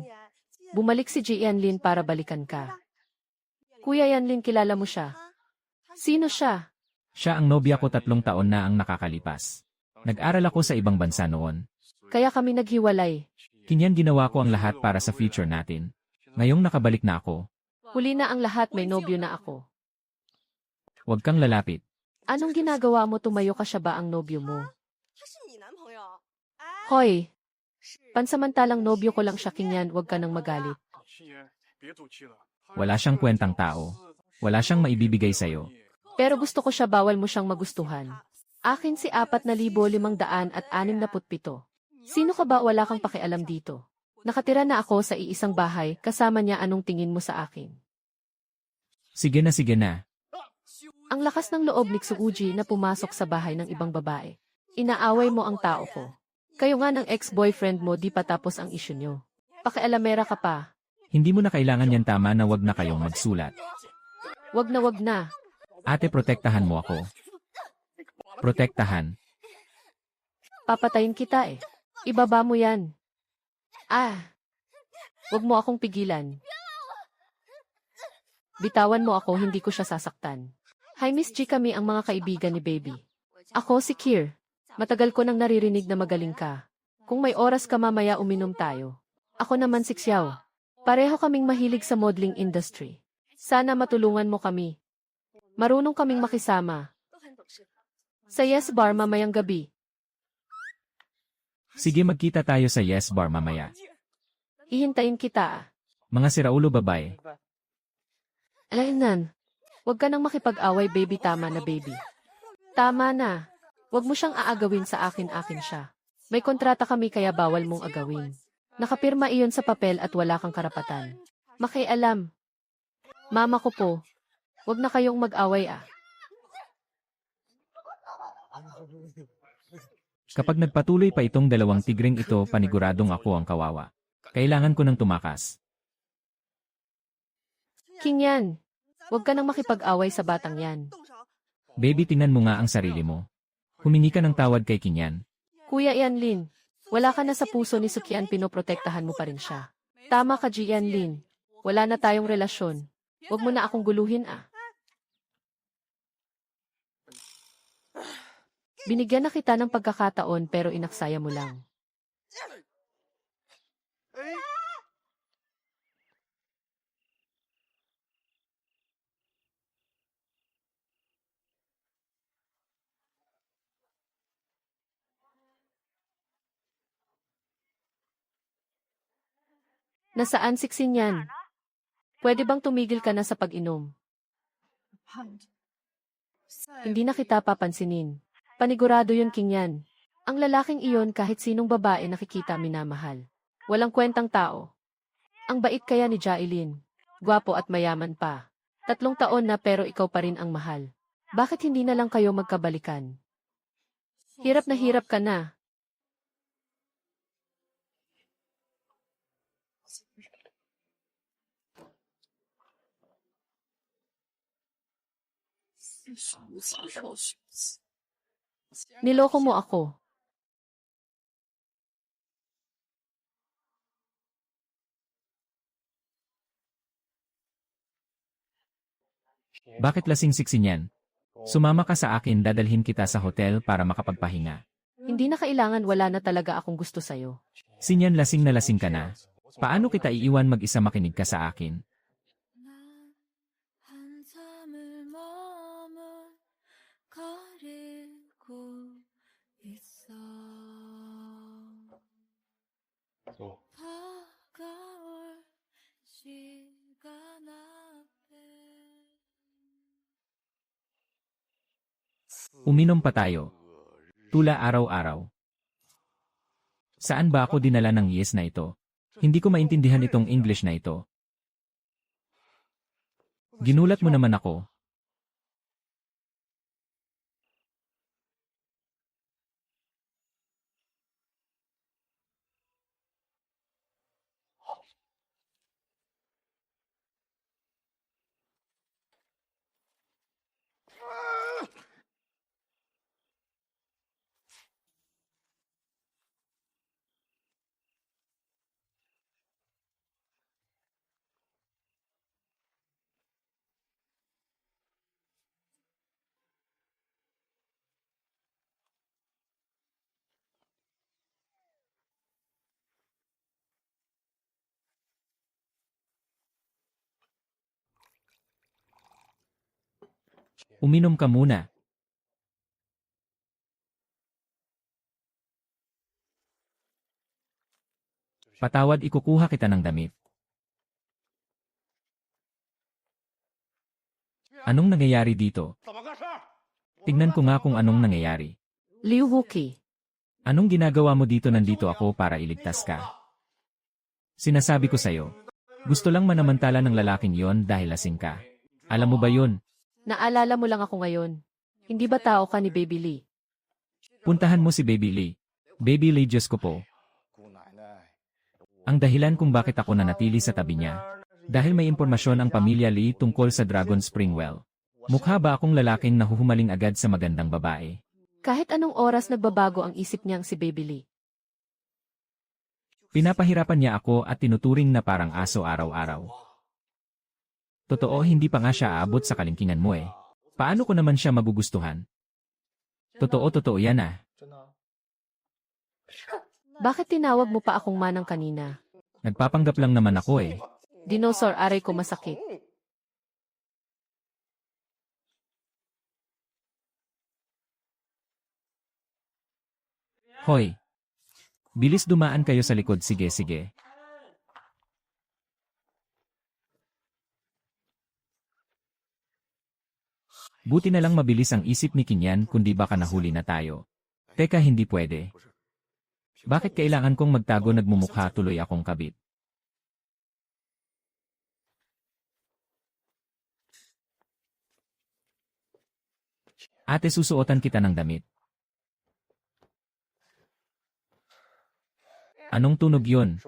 Bumalik si Ji Yanlin para balikan ka. Kuya Yanlin, kilala mo siya? Sino siya?
Siya ang nobya ko, 3 taon na ang nakakalipas. Nag-aral ako sa ibang bansa noon.
Kaya kami naghiwalay.
Kinyan ginawa ko ang lahat para sa future natin. Ngayong nakabalik na ako.
Huli na ang lahat, may nobyo na ako.
Huwag kang lalapit.
Anong ginagawa mo, tumayo ka, siya ba ang nobyo mo? Hoy, pansamantalang nobyo ko lang siya Kingyan, huwag ka nang magalit.
Wala siyang kwentang tao. Wala siyang maibibigay sa'yo.
Pero gusto ko siya, bawal mo siyang magustuhan. Akin si 4,567. Sino ka ba, wala kang pakialam dito. Nakatira na ako sa iisang bahay, kasama niya, anong tingin mo sa akin?
Sige na, sige na.
Ang lakas ng loob ni Tsuuji na pumasok sa bahay ng ibang babae. Inaaway mo ang tao ko. Kayo nga ng ex-boyfriend mo, di pa tapos ang isyu nyo. Pakialamera ka pa.
Hindi mo na kailangan yan, tama na, wag na kayong magsulat.
Wag na wag na.
Ate, protektahan mo ako. Protektahan.
Papatayin kita eh. Ibaba mo yan. Wag mo akong pigilan. Bitawan mo ako, hindi ko siya sasaktan. Hi Miss G, kami ang mga kaibigan ni Baby. Ako si Kier. Matagal ko nang naririnig na magaling ka. Kung may oras ka mamaya, uminom tayo. Ako naman si Xiao. Pareho kaming mahilig sa modeling industry. Sana matulungan mo kami. Marunong kaming makisama. Sa Yes Bar mamayang gabi.
Sige, magkita tayo sa Yes Bar mamaya.
Hihintayin kita.
Mga siraulo babae.
Alainan. Huwag ka nang makipag-away, Baby. Tama na, Baby. Tama na. Huwag mo siyang aagawin sa akin siya. May kontrata kami, kaya bawal mong agawin. Nakapirma iyon sa papel at wala kang karapatan. Makialam. Mama ko po. Huwag na kayong mag-away
Kapag nagpatuloy pa itong dalawang tigring ito, paniguradong ako ang kawawa. Kailangan ko nang tumakas.
Kingyan. Huwag ka nang makipag-away sa batang yan.
Baby, tingnan mo nga ang sarili mo. Humingi ka ng tawad kay Kinyan.
Kuya Yanlin, wala ka na sa puso ni Sukian, pinoprotektahan mo pa rin siya. Tama ka, Ji Yanlin. Wala na tayong relasyon. Huwag mo na akong guluhin Binigyan na kita ng pagkakataon pero inaksaya mo lang. Nasaan si Xinyan? Pwede bang tumigil ka na sa pag-inom? Hindi na kita papansinin. Panigurado yun, Kingyan. Ang lalaking iyon, kahit sinong babae nakikita, minamahal. Walang kwentang tao. Ang bait kaya ni Jailin. Gwapo at mayaman pa. 3 taon na pero ikaw pa rin ang mahal. Bakit hindi na lang kayo magkabalikan? Hirap na hirap ka na. Niloko mo ako.
Bakit lasing si Kinyan? Sumama ka sa akin, dadalhin kita sa hotel para makapagpahinga.
Hindi na kailangan, wala na talaga akong gusto sa'yo.
Sinyan, lasing na lasing ka na. Paano kita iiwan mag-isa, makinig ka sa akin? Uminom pa tayo. Tula araw-araw. Saan ba ako dinala ng yes na ito? Hindi ko maintindihan itong English na ito. Ginulat mo naman ako. Uminom ka muna. Patawad, ikukuha kita ng damit. Anong nangyayari dito? Tignan ko nga kung anong nangyayari.
Liu Wuki.
Anong ginagawa mo dito? Nandito ako para iligtas ka. Sinasabi ko sa'yo. Gusto lang manamantala ng lalaking yon dahil lasing ka. Alam mo ba yun?
Naalala mo lang ako ngayon. Hindi ba tao ka ni Baby Lee?
Puntahan mo si Baby Lee. Baby Lee, Diyos ko po. Ang dahilan kung bakit ako nanatili sa tabi niya. Dahil may impormasyon ang pamilya Lee tungkol sa Dragon Spring Well. Mukha ba akong lalaking nahuhumaling agad sa magandang babae?
Kahit anong oras nagbabago ang isip niyang si Baby Lee.
Pinapahirapan niya ako at tinuturing na parang aso araw-araw. Totoo, hindi pa nga siya aabot sa kalingkingan mo eh. Paano ko naman siya magugustuhan? Totoo yan ah.
Bakit tinawag mo pa akong manang kanina?
Nagpapanggap lang naman ako eh.
Dinosaur, aray ko masakit.
Hoy! Bilis, dumaan kayo sa likod, sige. Buti na lang mabilis ang isip ni Kinyan, kundi baka nahuli na tayo. Teka, hindi pwede. Bakit kailangan kong magtago? Nagmumukha tuloy akong kabit. Ate, susuotan kita ng damit. Anong tunog yun?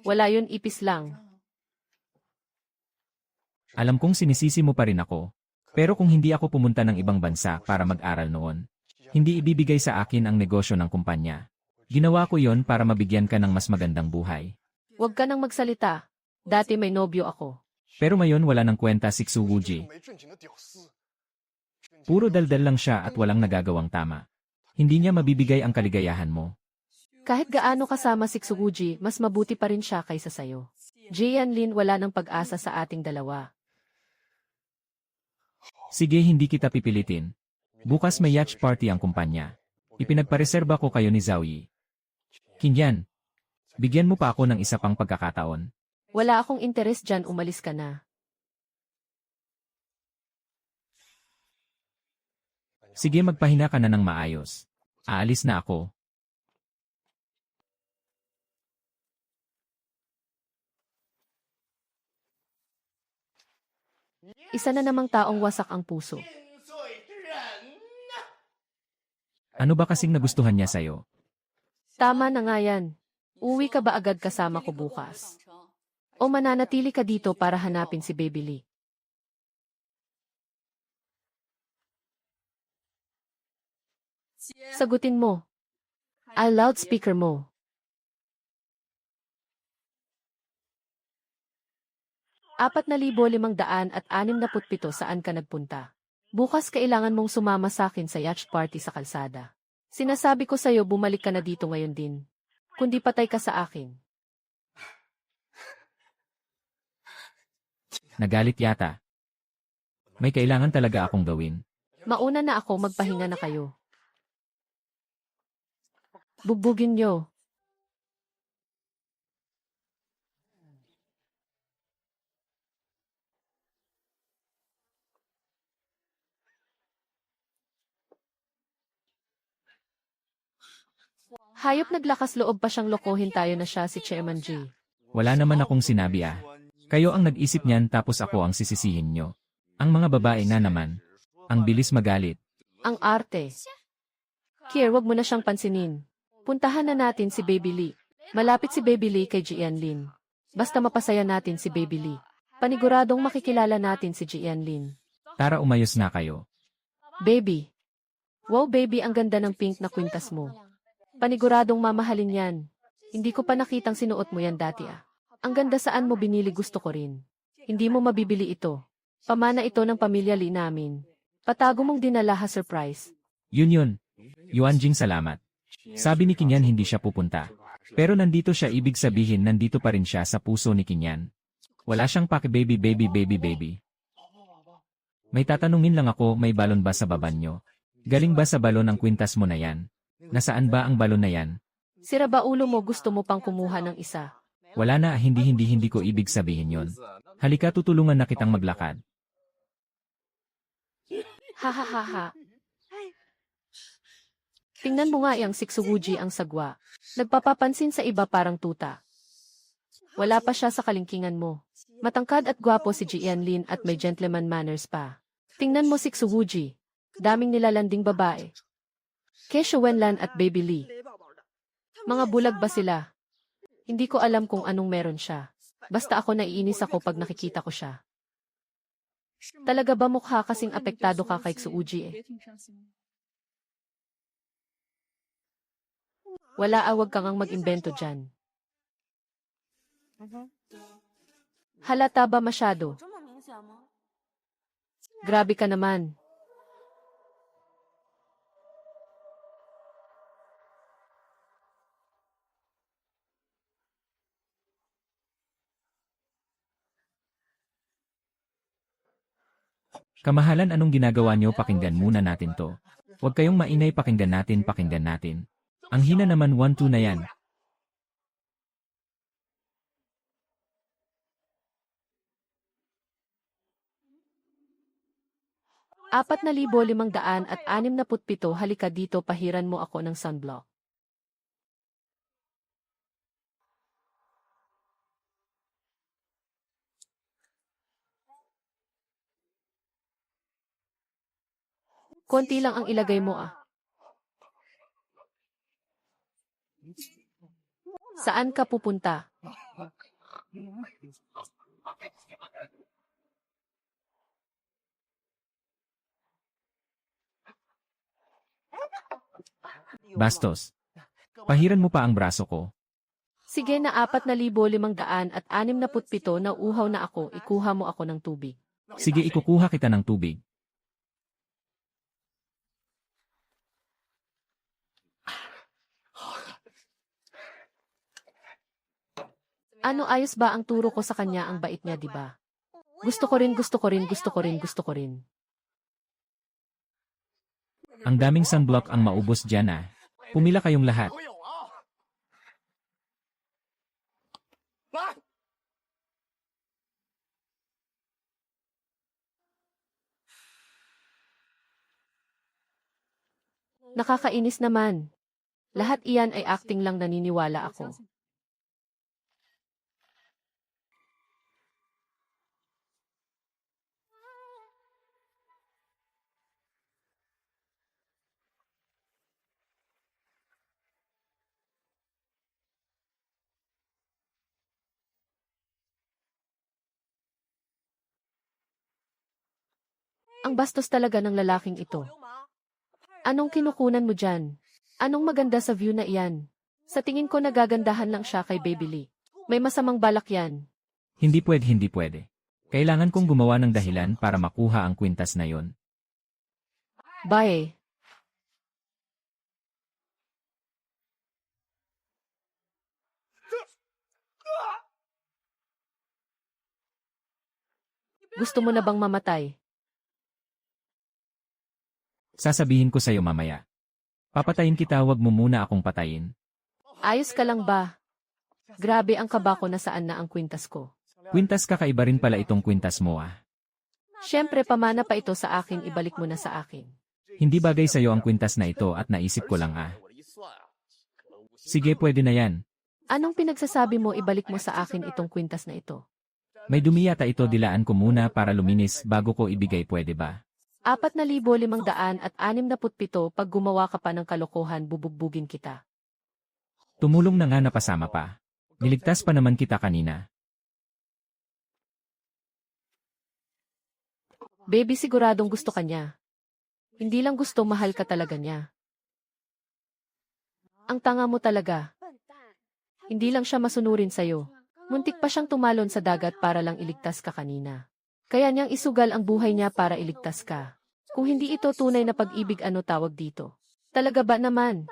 Wala yun, ipis lang.
Alam kong sinisisi mo pa rin ako. Pero kung hindi ako pumunta ng ibang bansa para mag-aral noon, hindi ibibigay sa akin ang negosyo ng kumpanya. Ginawa ko yon para mabigyan ka ng mas magandang buhay.
Huwag ka nang magsalita. Dati may nobyo ako.
Pero ngayon wala ng kwenta si Xuwuji. Puro daldal lang siya at walang nagagawang tama. Hindi niya mabibigay ang kaligayahan mo.
Kahit gaano kasama si Xuguji, mas mabuti pa rin siya kaysa sayo. Jianlin, wala ng pag-asa sa ating dalawa.
Sige, hindi kita pipilitin. Bukas may yacht party ang kumpanya. Ipinagpareserba ko kayo ni Zhao Yi. Kinyan, bigyan mo pa ako ng isa pang pagkakataon.
Wala akong interes dyan, umalis ka na.
Sige, magpahinga ka na ng maayos. Aalis na ako.
Isa na namang taong wasak ang puso.
Ano ba kasing nagustuhan niya sa'yo?
Tama na nga yan. Uwi ka ba agad kasama ko bukas? O mananatili ka dito para hanapin si Baby Lee? Sagutin mo. I'll loudspeaker mo. ₱4,567 saan ka nagpunta? Bukas kailangan mong sumama sa akin sa yacht party sa kalsada. Sinasabi ko sa'yo bumalik ka na dito ngayon din. Kundi patay ka sa akin.
Nagalit yata. May kailangan talaga akong gawin.
Mauna na ako, magpahinga na kayo. Bugbugin niyo. Hayop, naglakas loob pa siyang lokohin tayo na siya si Chairman G.
Wala naman akong sinabi ah. Kayo ang nag-isip niyan tapos ako ang sisisihin nyo. Ang mga babae nga naman. Ang bilis magalit.
Ang arte. Kier, wag mo na siyang pansinin. Puntahan na natin si Baby Lee. Malapit si Baby Lee kay Jianlin. Basta mapasaya natin si Baby Lee. Paniguradong makikilala natin si Jianlin.
Tara, umayos na kayo.
Baby. Wow, baby, ang ganda ng pink na kwintas mo. Paniguradong mamahalin yan. Hindi ko pa nakitang sinuot mo yan dati ah. Ang ganda, saan mo binili, gusto ko rin. Hindi mo mabibili ito. Pamana ito ng pamilya Lee namin. Patago mong dinala ha, surprise.
Yun. Yuanjing, salamat. Sabi ni Kinyan hindi siya pupunta. Pero nandito siya, ibig sabihin nandito pa rin siya sa puso ni Kinyan. Wala siyang paki baby. May tatanungin lang ako, may balon ba sa baban nyo? Galing ba sa balon ang kwintas mo na yan? Nasaan ba ang balon na yan?
Sira ba ulo mo, gusto mo pang kumuha ng isa?
Wala na, hindi ko ibig sabihin yon. Halika, tutulungan na kitang maglakad.
Ha ha ha ha. Tingnan mo nga yang Siksuguji ang sagwa. Nagpapapansin sa iba parang tuta. Wala pa siya sa kalingkingan mo. Matangkad at gwapo si Jianlin at may gentleman manners pa. Tingnan mo Siksuguji. Daming nilalanding babae. Kesha Wenlan at Baby Lee. Mga bulag ba sila? Hindi ko alam kung anong meron siya. Basta ako naiinis ako pag nakikita ko siya. Talaga ba mukha kasing apektado ka kay Tsuuji eh? Wala, wag kang ang mag-imbento dyan. Halata ba masyado? Grabe ka naman.
Kamahalan, anong ginagawa niyo? Pakinggan muna natin to. Huwag kayong maingay, pakinggan natin. Ang hina naman, 1-2 na yan.
₱4,567. Halika dito, pahiran mo ako ng sunblock. Konti lang ang ilagay mo ah. Saan ka pupunta?
Bastos. Pahiran mo pa ang braso ko.
Sige na, ₱4,567 na uhaw na ako, ikuha mo ako ng tubig.
Sige, ikukuha kita ng tubig.
Ano, ayos ba ang turo ko sa kanya? Ang bait niya, di ba? Gusto ko rin.
Ang daming sunblock ang maubos dyan ah. Pumila kayong lahat.
Nakakainis naman. Lahat iyan ay acting lang, naniniwala ako. Ang bastos talaga ng lalaking ito. Anong kinukunan mo dyan? Anong maganda sa view na iyan? Sa tingin ko nagagandahan lang siya kay Baby Lee. May masamang balak yan.
Hindi pwede. Kailangan kong gumawa ng dahilan para makuha ang kwintas na yon.
Bye. Gusto mo na bang mamatay?
Sasabihin ko sa'yo mamaya. Papatayin kita, wag mo muna akong patayin.
Ayos ka lang ba? Grabe ang kaba ko, nasaan na ang kwintas ko.
Kwintas, kakaiba rin pala itong kwintas mo ah.
Siyempre, pamana pa ito sa akin, ibalik mo na sa akin.
Hindi bagay sa'yo ang kwintas na ito at naisip ko lang ah. Sige, pwede na yan.
Anong pinagsasabi mo, ibalik mo sa akin itong kwintas na ito?
May dumi yata ito, dilaan ko muna para luminis bago ko ibigay, pwede ba?
₱4,567. Pag gumawa ka pa ng kalokohan, bubugbugin kita.
Tumulong na nga, napasama pa. Niligtas pa naman kita kanina.
Baby, siguradong gusto ka niya. Hindi lang gusto, mahal ka talaga niya. Ang tanga mo talaga. Hindi lang siya masunurin sa'yo. Muntik pa siyang tumalon sa dagat para lang iligtas ka kanina. Kaya niyang isugal ang buhay niya para iligtas ka. Kung hindi ito tunay na pag-ibig, ano tawag dito? Talaga ba naman?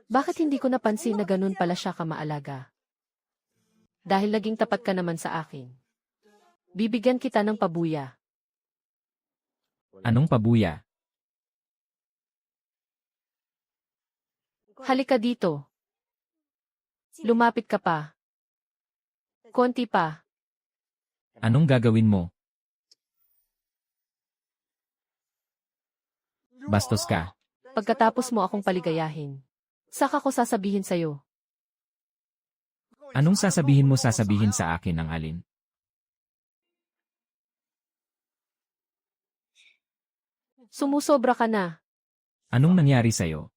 Bakit hindi ko napansin na ganun pala siya kamaalaga? Dahil naging tapat ka naman sa akin. Bibigyan kita ng pabuya.
Anong pabuya?
Halika dito. Lumapit ka pa. Konti pa.
Anong gagawin mo? Bastos ka.
Pagkatapos mo akong paligayahin, saka ko sasabihin sa'yo.
Anong sasabihin mo sa akin ng alin?
Sumusobra ka na.
Anong nangyari sa'yo?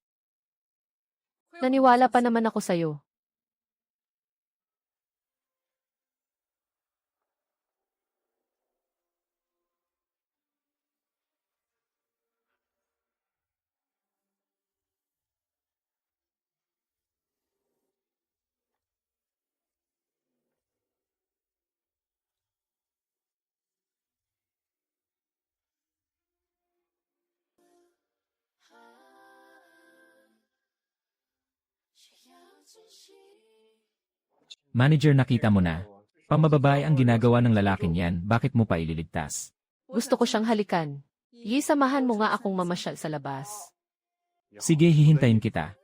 Naniwala pa naman ako sa'yo.
Manager, nakita mo na. Pamababae ang ginagawa ng lalaking yan, bakit mo pa ililigtas?
Gusto ko siyang halikan. Samahan mo nga akong mamasyal sa labas.
Sige, hihintayin kita.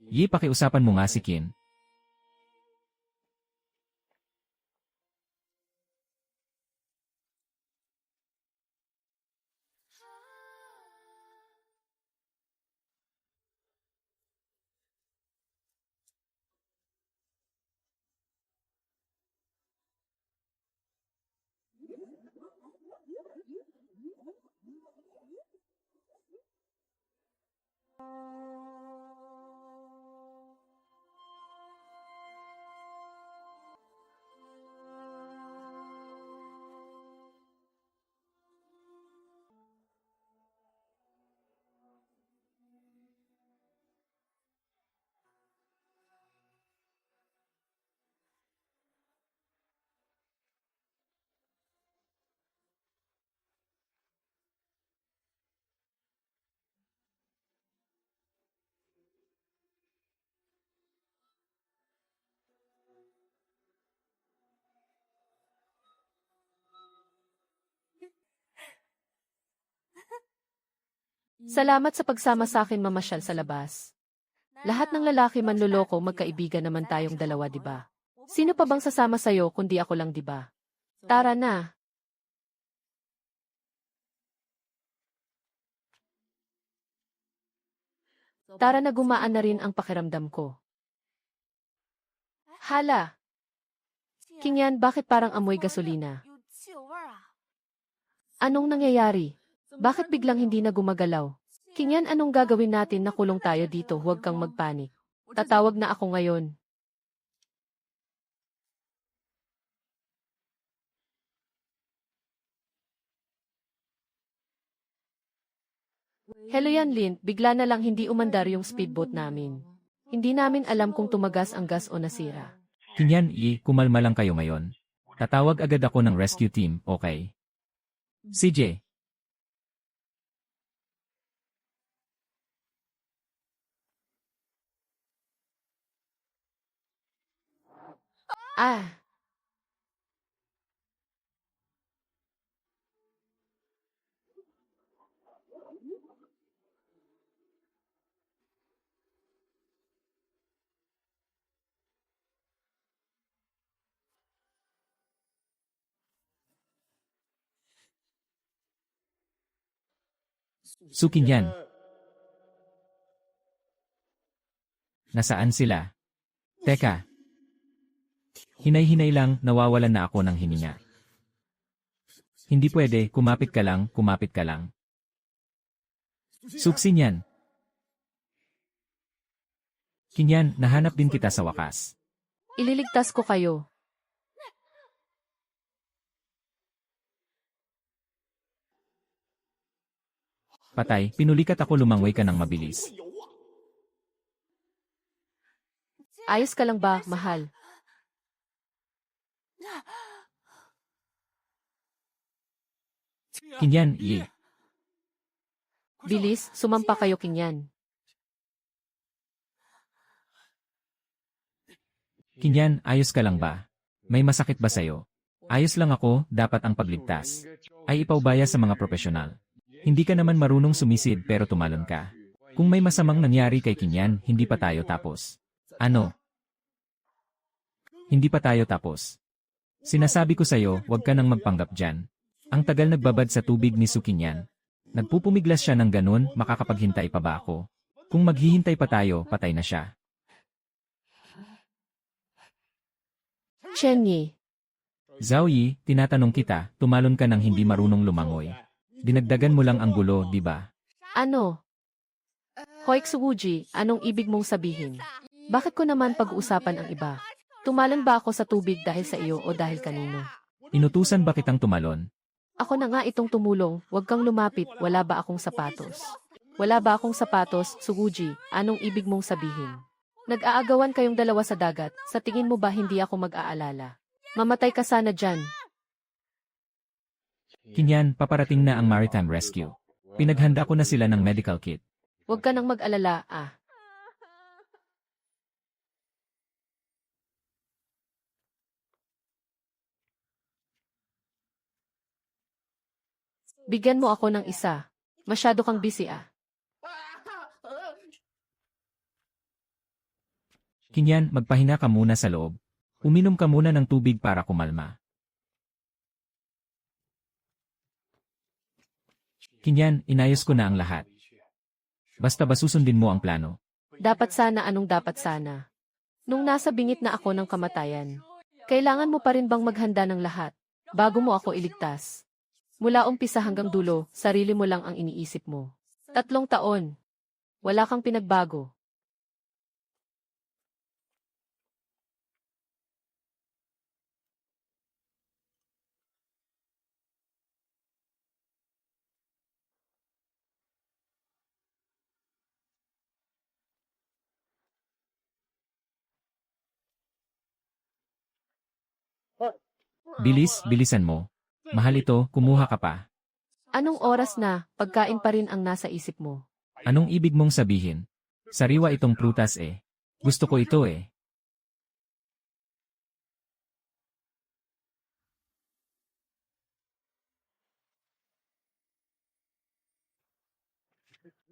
Pakiusapan mo nga si Kin.
Salamat sa pagsama sa akin mamasyal sa labas. Lahat ng lalaki manloloko, magkaibigan naman tayong dalawa, di ba? Sino pa bang sasama sa'yo kundi ako lang, di ba? Tara na. Tara na, gumaan na rin ang pakiramdam ko. Hala! Kingyan, bakit parang amoy gasolina? Anong nangyayari? Bakit biglang hindi na gumagalaw? Kingyan, anong gagawin natin? Nakulong tayo dito, huwag kang magpanik. Tatawag na ako ngayon. Hello yan, Lin, bigla na lang hindi umandar yung speedboat namin. Hindi namin alam kung tumagas ang gas o nasira.
Kinyan, kumalma lang kayo ngayon. Tatawag agad ako ng rescue team, okay? CJ.
Ah!
Suking yan. Nasaan sila? Teka. Hinay-hinay lang, nawawalan na ako ng hininga. Hindi pwede, kumapit ka lang, kumapit ka lang. Suksin yan. Kinyan, nahanap din kita sa wakas.
Ililigtas ko kayo.
Patay, pinulikat ako, lumangway ka ng mabilis.
Ayos ka lang ba, mahal?
Kinyan,
Bilis, sumampa kayo, Kingyan.
Kinyan, ayos ka lang ba? May masakit ba sa'yo? Ayos lang ako, dapat ang pagligtas ay ipaubaya sa mga profesional. Hindi ka naman marunong sumisid pero tumalon ka. Kung may masamang nangyari kay Kinyan, hindi pa tayo tapos. Ano? Hindi pa tayo tapos. Sinasabi ko sa'yo, huwag ka nang magpanggap dyan. Ang tagal nagbabad sa tubig ni Su Kinyan. Nagpupumiglas siya ng ganun, makakapaghintay pa ba ako? Kung maghihintay pa tayo, patay na siya.
Chen Yi,
Zhao Yi, tinatanong kita, tumalon ka ng hindi marunong lumangoy. Dinagdagan mo lang ang gulo, di ba?
ano? Hoik Suwuji, anong ibig mong sabihin? Bakit ko naman pag-uusapan ang iba? Tumalon ba ako sa tubig dahil sa iyo o dahil kanino?
Inutusan ba kitang tumalon?
Ako na nga itong tumulong, huwag kang lumapit, wala ba akong sapatos? Wala ba akong sapatos, Suwuji, anong ibig mong sabihin? Nag-aagawan kayong dalawa sa dagat, sa tingin mo ba hindi ako mag-aalala? Mamatay ka sana dyan.
Kinyan, paparating na ang Maritime Rescue. Pinaghanda ko na sila ng medical kit.
Huwag ka nang mag-alala, ah. Bigyan mo ako ng isa. Masyado kang busy, ah.
Kinyan, magpahinga ka muna sa loob. Uminom ka muna ng tubig para kumalma. Kinyan, inayos ko na ang lahat. Basta ba susundin mo ang plano?
Dapat sana anong dapat sana. Nung nasa bingit na ako ng kamatayan, kailangan mo pa rin bang maghanda ng lahat, bago mo ako iligtas? Mula umpisa hanggang dulo, sarili mo lang ang iniisip mo. 3 taon. Wala kang pinagbago.
Bilis, bilisan mo. Mahal ito, kumuha ka pa.
Anong oras na, pagkain pa rin ang nasa isip mo?
Anong ibig mong sabihin? Sariwa itong prutas eh. Gusto ko ito eh.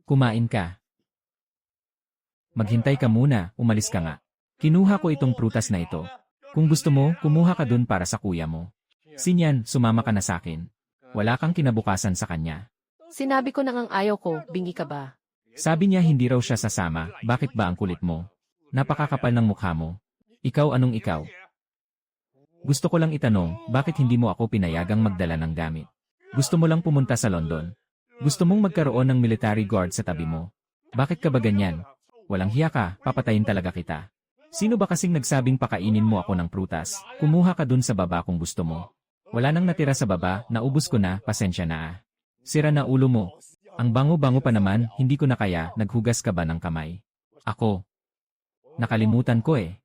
Kumain ka. Maghintay ka muna, umalis ka nga. Kinuha ko itong prutas na ito. Kung gusto mo, kumuha ka dun para sa kuya mo. Sinyan, sumama ka na sa akin. Wala kang kinabukasan sa kanya.
Sinabi ko na ngang ayaw ko, bingi ka ba?
Sabi niya hindi raw siya sasama, bakit ba ang kulit mo? Napakakapal ng mukha mo. Ikaw anong ikaw? Gusto ko lang itanong, bakit hindi mo ako pinayagang magdala ng gamit? Gusto mo lang pumunta sa London? Gusto mong magkaroon ng military guard sa tabi mo? Bakit ka ba ganyan? Walang hiya ka, papatayin talaga kita. Sino ba kasing nagsabing pakainin mo ako ng prutas? Kumuha ka dun sa baba kung gusto mo. Wala nang natira sa baba, naubos ko na, pasensya na ah. Sira na ulo mo. Ang bango-bango pa naman, hindi ko na kaya, naghugas ka ba ng kamay? Ako. Nakalimutan ko eh.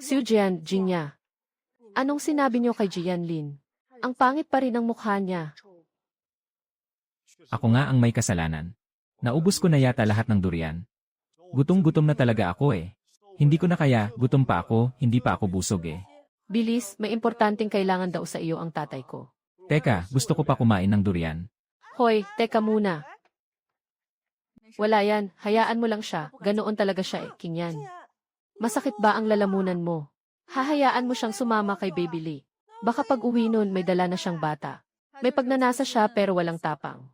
Siu Jian, Jinya. Anong sinabi niyo kay Jianlin? Ang pangit pa rin ang mukha niya.
Ako nga ang may kasalanan. Naubos ko na yata lahat ng durian. Gutom-gutom na talaga ako eh. Hindi ko na kaya, gutom pa ako, hindi pa ako busog eh.
Bilis, may importanteng kailangan daw sa iyo ang tatay ko.
Teka, gusto ko pa kumain ng durian.
Hoy, teka muna. Wala yan, hayaan mo lang siya, ganoon talaga siya eh, Kinyan. Masakit ba ang lalamunan mo? Hahayaan mo siyang sumama kay Baby Lee. Baka pag uwi nun may dala na siyang bata. May pagnanasa siya pero walang tapang.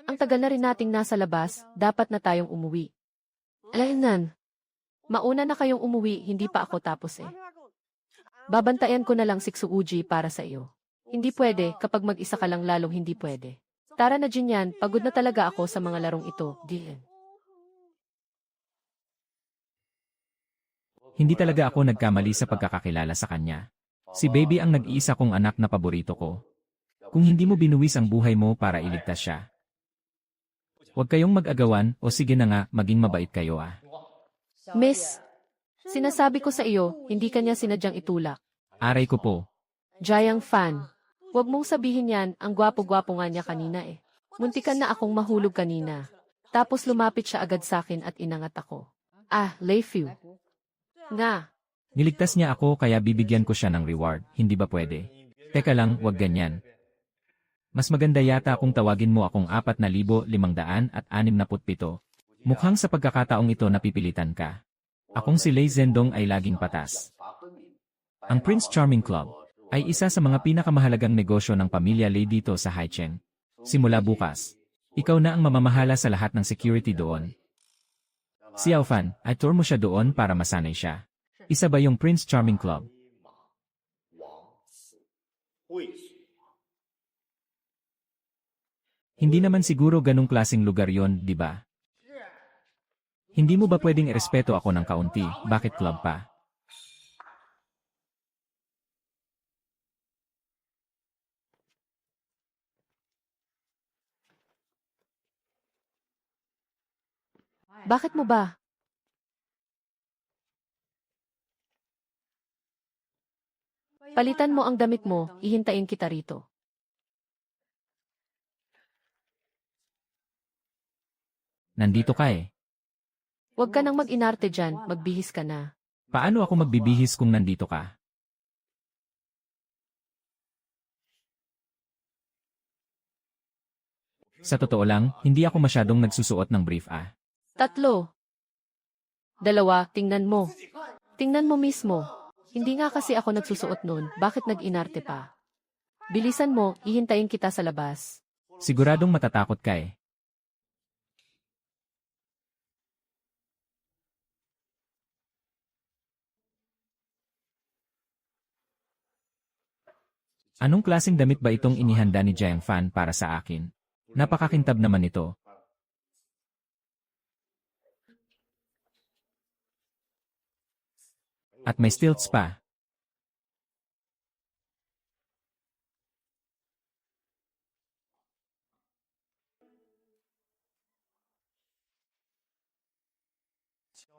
Ang tagal na rin nating nasa labas, dapat na tayong umuwi. Alainan, mauna na kayong umuwi, hindi pa ako tapos eh. Babantayan ko na lang si Xuuji para sa iyo. Hindi pwede, kapag mag-isa ka lang lalong hindi pwede. Tara na Jinyan, pagod na talaga ako sa mga larong ito, Dian.
Hindi talaga ako nagkamali sa pagkakakilala sa kanya. Si Baby ang nag-iisa kong anak na paborito ko. Kung hindi mo binuwis ang buhay mo para iligtas siya. Huwag kayong mag-agawan o sige na nga, maging mabait kayo ah.
Miss, sinasabi ko sa iyo, hindi kanya sinadyang itulak.
Aray ko po.
Jayang fan. Huwag mong sabihin yan, ang gwapo-gwapo nga niya kanina eh. Muntikan na akong mahulog kanina. Tapos lumapit siya agad sa akin at inangat ako. Ah, Leifu. Nga.
Niligtas niya ako kaya bibigyan ko siya ng reward, hindi ba pwede? Teka lang, wag ganyan. Mas maganda yata kung tawagin mo akong 4,567. Mukhang sa pagkakataong ito napipilitan ka. Akong si Lei Zhendong ay laging patas. Ang Prince Charming Club ay isa sa mga pinakamahalagang negosyo ng pamilya Lei dito sa Haicheng. Simula bukas, ikaw na ang mamamahala sa lahat ng security doon. Si Yaofan, ay tour mo siya doon para masanay siya. Isa ba yung Prince Charming Club? Hindi naman siguro ganong klaseng lugar yon, di ba? Hindi mo ba pwedeng irespeto ako ng kaunti, bakit club pa?
Bakit mo ba? Palitan mo ang damit mo, ihintayin kita rito.
Nandito ka eh.
Huwag ka nang mag-inarte dyan, magbihis ka na.
Paano ako magbibihis kung nandito ka? Sa totoo lang, hindi ako masyadong nagsusuot ng brief ah.
3. 2, tingnan mo. Tingnan mo mismo. Hindi nga kasi ako nagsusuot nun, bakit nag-inarte pa? Bilisan mo, ihintayin kita sa labas.
Siguradong matatakot ka eh. Anong klaseng damit ba itong inihanda ni Jiang Fan para sa akin? Napakakintab naman ito. At may stilts pa.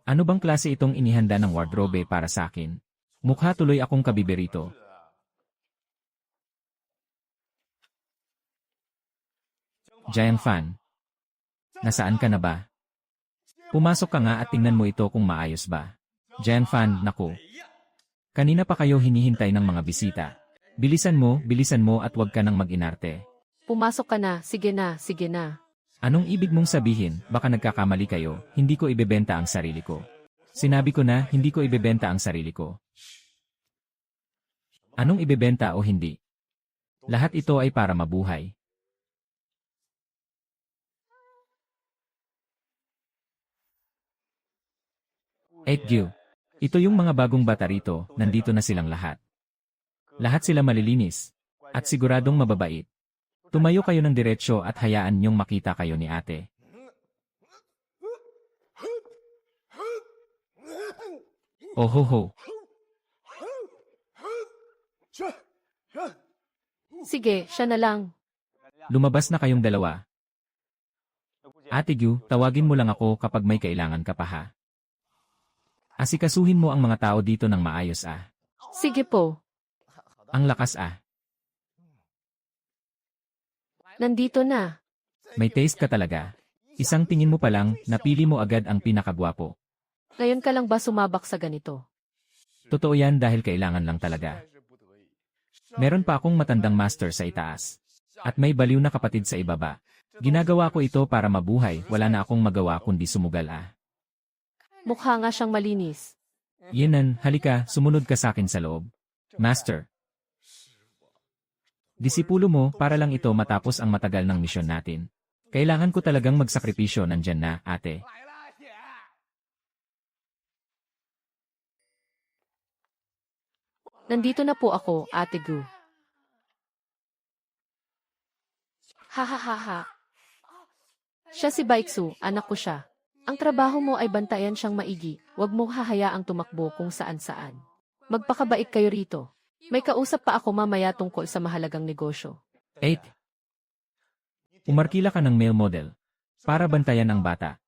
Ano bang klase itong inihanda ng wardrobe para sa akin? Mukha tuloy akong kabiberito. Jiang Fan. Nasaan ka na ba? Pumasok ka nga at tingnan mo ito kung maayos ba. Jiang Fan, naku. Kanina pa kayo hinihintay ng mga bisita. Bilisan mo at huwag ka nang mag-inarte.
Pumasok ka na, sige na, sige na.
Anong ibig mong sabihin, baka nagkakamali kayo, hindi ko ibebenta ang sarili ko. Sinabi ko na, hindi ko ibebenta ang sarili ko. Anong ibebenta o hindi? Lahat ito ay para mabuhay. Etgyu. Ito yung mga bagong bata rito, nandito na silang lahat. Lahat sila malilinis. At siguradong mababait. Tumayo kayo ng diretsyo at hayaan niyong makita kayo ni ate. Ohoho.
Sige, siya na lang.
Lumabas na kayong dalawa. Ate Gyu, tawagin mo lang ako kapag may kailangan ka pa ha. Asikasuhin mo ang mga tao dito ng maayos ah.
Sige po.
Ang lakas ah.
Nandito na.
May taste ka talaga. Isang tingin mo pa lang, napili mo agad ang pinakagwapo.
Ngayon ka lang ba sumabak sa ganito?
Totoo yan dahil kailangan lang talaga. Meron pa akong matandang master sa itaas. At may baliw na kapatid sa ibaba. Ginagawa ko ito para mabuhay, wala na akong magawa kundi sumugal ah.
Mukha nga siyang malinis.
Yenan, halika, sumunod ka sa akin sa loob. Master. Disipulo mo para lang ito matapos ang matagal ng misyon natin. Kailangan ko talagang magsakripisyo, nandyan na, ate.
Nandito na po ako, Ate Gu. Ha ha ha ha. Siya si Baiksu, anak ko siya. Ang trabaho mo ay bantayan siyang maigi, huwag mong hahayaang tumakbo kung saan-saan. Magpakabait kayo rito. May kausap pa ako mamaya tungkol sa mahalagang negosyo.
8. Umarkila ka ng male model. Para bantayan ang bata.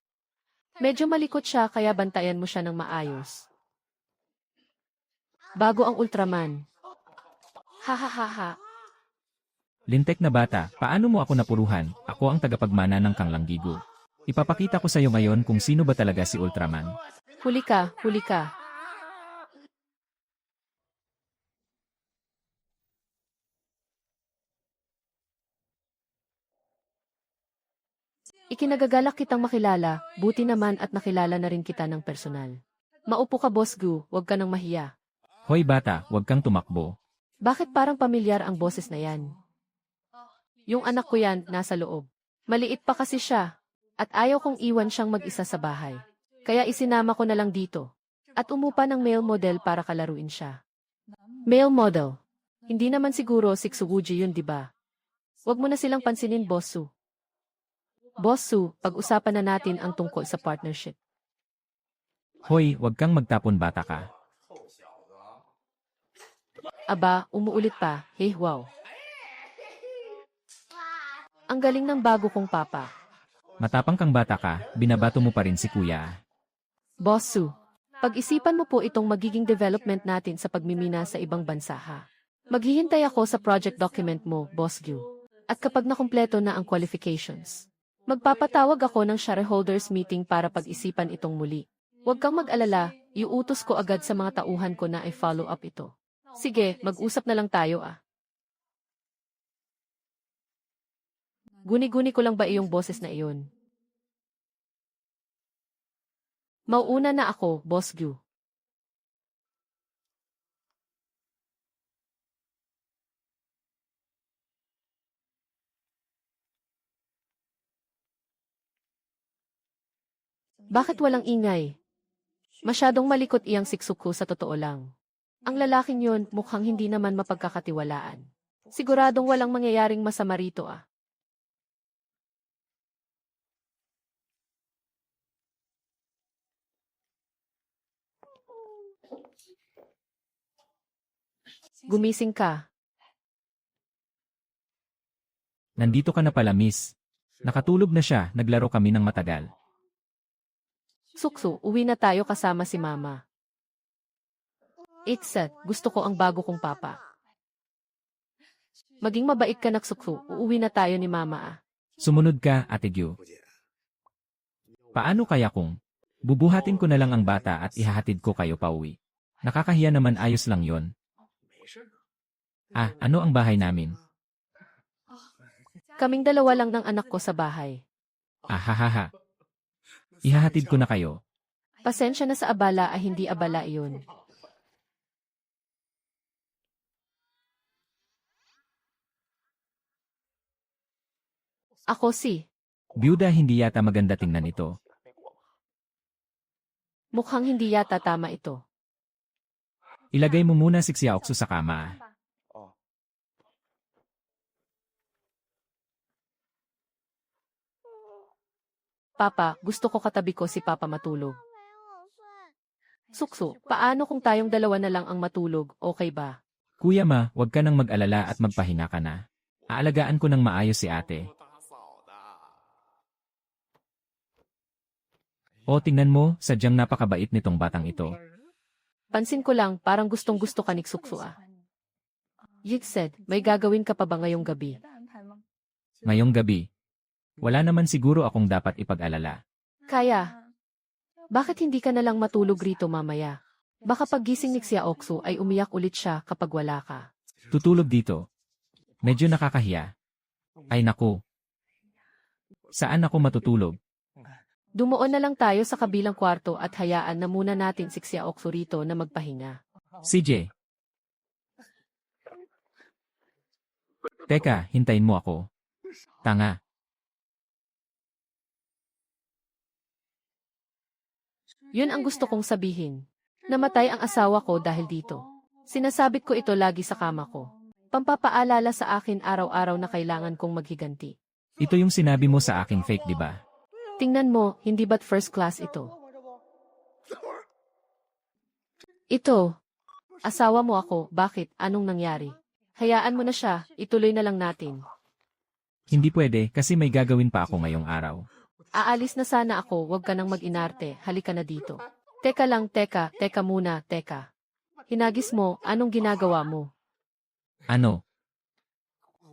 Medyo malikot siya kaya bantayan mo siya ng maayos. Bago ang Ultraman. Ha ha ha ha.
Lintek na bata, paano mo ako napuruhan? Ako ang tagapagmana ng Kanglanggigo. Ipapakita ko sa iyo ngayon kung sino ba talaga si Ultraman.
Huli ka, huli ka. Ikinagagalak kitang makilala, buti naman at nakilala na rin kita ng personal. Maupo ka, Boss Gu, huwag ka nang mahiya.
Hoy bata, huwag kang tumakbo.
Bakit parang pamilyar ang boses na yan? Yung anak ko yan, nasa loob. Maliit pa kasi siya, at ayaw kong iwan siyang mag-isa sa bahay. Kaya isinama ko na lang dito. At umupa ng male model para kalaruin siya. Male model. Hindi naman siguro Siksuguji yun, di ba? Huwag mo na silang pansinin, Boss Su. Boss Su, pag-usapan na natin ang tungkol sa partnership.
Hoy, huwag kang magtapon bata ka.
Aba, umuulit pa, hey wow. Ang galing ng bago kong papa.
Matapang kang bata ka, binabato mo pa rin si kuya.
Boss Su, pag-isipan mo po itong magiging development natin sa pagmimina sa ibang bansa ha. Maghihintay ako sa project document mo, Boss Gu. At kapag nakumpleto na ang qualifications, magpapatawag ako ng shareholders meeting para pag-isipan itong muli. Huwag kang mag-alala, iuutos ko agad sa mga tauhan ko na i-follow up ito. Sige, mag-usap na lang tayo ah. Guni-guni ko lang ba iyong boses na iyon? Mauuna na ako, Boss Gu. Bakit walang ingay? Masyadong malikot iyang siksuko sa totoo lang. Ang lalaking yun mukhang hindi naman mapagkakatiwalaan. Siguradong walang mangyayaring masama rito ah. Gumising ka.
Nandito ka na pala miss. Nakatulog na siya, naglaro kami ng matagal.
Sukso, uwi na tayo kasama si Mama. Itset, gusto ko ang bago kong papa. Maging mabait ka naksukso, uuwi na tayo ni Mama ah.
Sumunod ka, Ate Gyu.
不解。
Paano kaya kung bubuhatin ko na lang ang bata at ihahatid ko kayo pauwi? Nakakahiya naman, ayos lang yon.
没事儿。
Ah, ano ang bahay namin?
Kaming dalawa lang ng anak ko sa bahay.
Ahahaha. Ihahatid ko na kayo.
Pasensya na sa abala ay hindi abala iyon. Ako si,
Byuda, hindi yata maganda tingnan ito.
mukhang hindi yata tama ito.
Ilagay mo muna si Xiaoxu sa kama.
哦，
Papa, gusto ko katabi ko si Papa matulog. Sukso, paano kung tayong dalawa na lang ang matulog, okay ba?
Kuya ma, huwag ka nang mag-alala at magpahinga ka na. Aalagaan ko ng maayos si ate.
打扫的。
O tingnan mo, sadyang napakabait nitong batang ito.
Pansin ko lang, parang gustong-gusto ka ni Sukso ah. Yik said, may gagawin ka pa ba ngayong gabi?
Ngayong gabi, wala naman siguro akong dapat ipag-alala.
Kaya, bakit hindi ka na lang matulog rito mamaya? Baka paggising ni Xiaoxu ay umiyak ulit siya kapag wala ka.
Tutulog dito. Medyo nakakahiya. Ay naku. Saan ako matutulog?
Dumuon na lang tayo sa kabilang kwarto at hayaan na muna natin si Xiaoxu rito na magpahinga.
CJ. Teka, hintayin mo ako. Tanga.
Yun ang gusto kong sabihin. Namatay ang asawa ko dahil dito. Sinasabit ko ito lagi sa kama ko. Pampapaalala sa akin araw-araw na kailangan kong maghiganti.
Ito yung sinabi mo sa aking fake, di ba?
Tingnan mo, hindi ba't first class ito? Ito. Asawa mo ako, bakit? Anong nangyari? Hayaan mo na siya, ituloy na lang natin.
Hindi pwede kasi may gagawin pa ako ngayong araw.
Aalis na sana ako, wag ka nang mag-inarte, halika na dito. Teka lang, teka muna, teka. Hinagis mo, anong ginagawa mo?
Ano?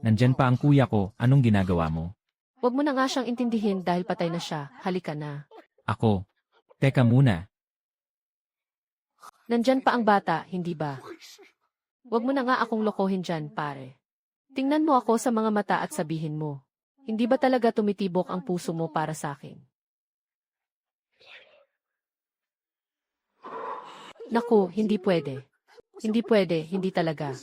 Nandyan pa ang kuya ko, anong ginagawa mo?
Huwag mo na nga siyang intindihin dahil patay na siya, halika na.
Ako. Teka muna.
Nandyan pa ang bata, hindi ba? Huwag mo na nga akong lokohin dyan, pare. Tingnan mo ako sa mga mata at sabihin mo. Hindi ba talaga tumitibok ang puso mo para sa akin? Naku, hindi pwede. Hindi pwede, hindi talaga.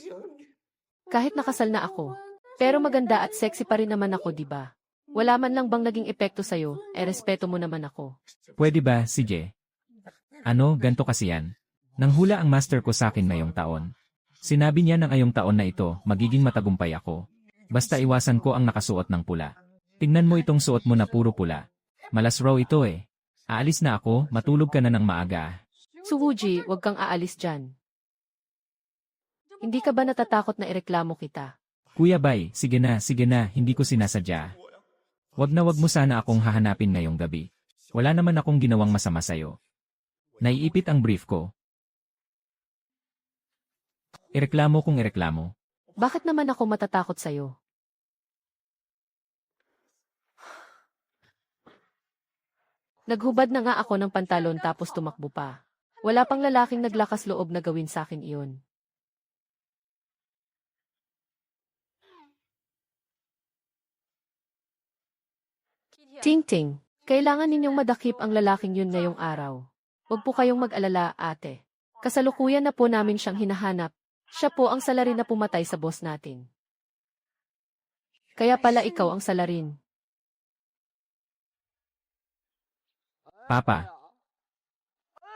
Kahit nakasal na ako. Pero maganda at sexy pa rin naman ako, di ba? Wala man lang bang naging epekto sa'yo, respeto mo naman ako.
Pwede ba, CJ? Ano, ganto kasi yan? Nanghula ang master ko sa akin ngayong taon. Sinabi niya ng ngayong taon na ito, magiging matagumpay ako. Basta iwasan ko ang nakasuot ng pula. Tingnan mo itong suot mo na puro pula. Malas raw ito eh. Aalis na ako, matulog ka na ng maaga.
Suwuji, huwag kang aalis dyan. Hindi ka ba natatakot na ireklamo kita?
Kuya Bay, sige na, hindi ko sinasadya. Wag mo sana akong hahanapin ngayong gabi. Wala naman akong ginawang masama sa'yo. Naiipit ang brief ko. Ireklamo kung ireklamo.
Bakit naman ako matatakot sa'yo? Naghubad na nga ako ng pantalon tapos tumakbo pa. Wala pang lalaking naglakas loob na gawin sa akin iyon. Ting-ting, kailangan ninyong madakip ang lalaking yun ngayong araw. Huwag po kayong mag-alala, ate. Kasalukuyan na po namin siyang hinahanap. Siya po ang salarin na pumatay sa boss natin. Kaya pala ikaw ang salarin.
Papa,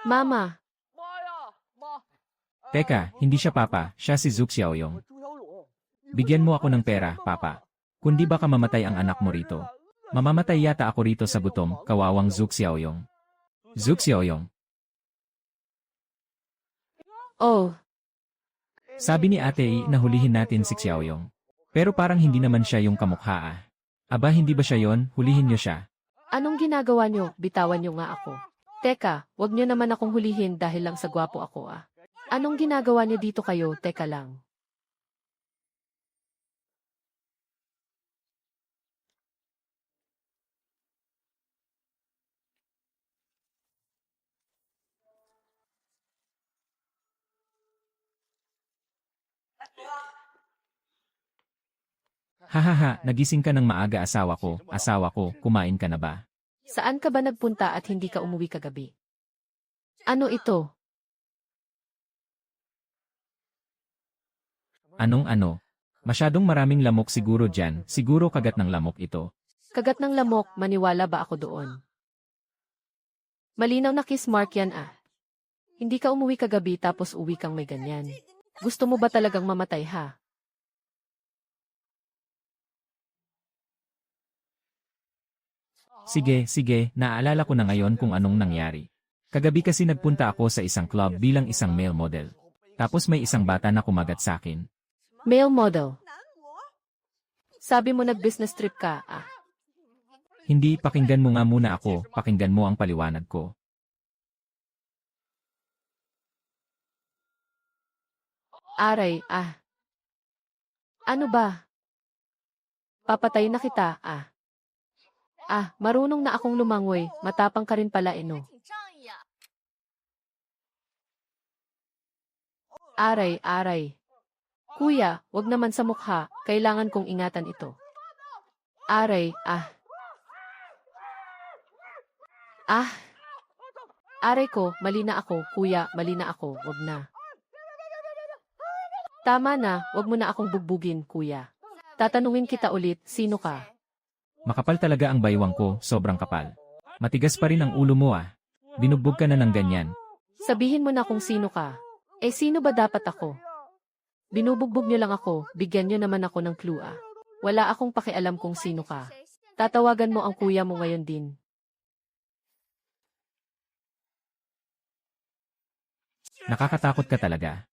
Mama,
teka, hindi siya papa, siya si Zuk Xiaoyong. Bigyan mo ako ng pera, papa. Kundi baka mamatay ang anak mo rito. Mamamatay yata ako rito sa gutom, kawawang Zuk Xiaoyong. Zuk Xiaoyong.
oh,
Sabi ni Ate I na hulihin natin si Xiaoyong. Pero parang hindi naman siya yung kamukha ah. Aba hindi ba siya yon? Hulihin niyo siya.
anong ginagawa nyo? Bitawan nyo nga ako. Teka, wag nyo naman akong hulihin dahil lang sa gwapo ako ah. Anong ginagawa nyo dito kayo? Teka lang.
Hahaha, nagising ka ng maaga asawa ko, kumain ka na ba?
Saan ka ba nagpunta at hindi ka umuwi kagabi? Ano ito?
Anong ano? Masyadong maraming lamok siguro dyan, siguro kagat ng lamok ito.
Kagat ng lamok, maniwala ba ako doon? Malinaw na kiss mark yan ah. Hindi ka umuwi kagabi tapos uwi kang may ganyan. Gusto mo ba talagang mamatay ha?
Sige, naalala ko na ngayon kung anong nangyari. Kagabi kasi nagpunta ako sa isang club bilang isang male model. Tapos may isang bata na kumagat sa akin.
Male model. Sabi mo nag-business trip ka ah.
Hindi, pakinggan mo nga muna ako, pakinggan mo ang paliwanag ko.
Aray ah. Ano ba? Papatay na kita ah. Ah, marunong na akong lumangoy, matapang ka rin pala no. Aray. Kuya, wag naman sa mukha, kailangan kong ingatan ito. Aray, ah. Ah. Aray ko, mali na ako, kuya, mali na ako, wag na. Tama na, wag mo na akong bugbugin, kuya. Tatanungin kita ulit, sino ka?
Makapal talaga ang baywang ko, sobrang kapal. Matigas pa rin ang ulo mo ah. Binugbog ka na ng ganyan.
Sabihin mo na kung sino ka. Eh sino ba dapat ako? Binubugbog niyo lang ako, bigyan niyo naman ako ng clue ah. Wala akong pakialam kung sino ka. Tatawagan mo ang kuya mo ngayon din.
Nakakatakot ka talaga.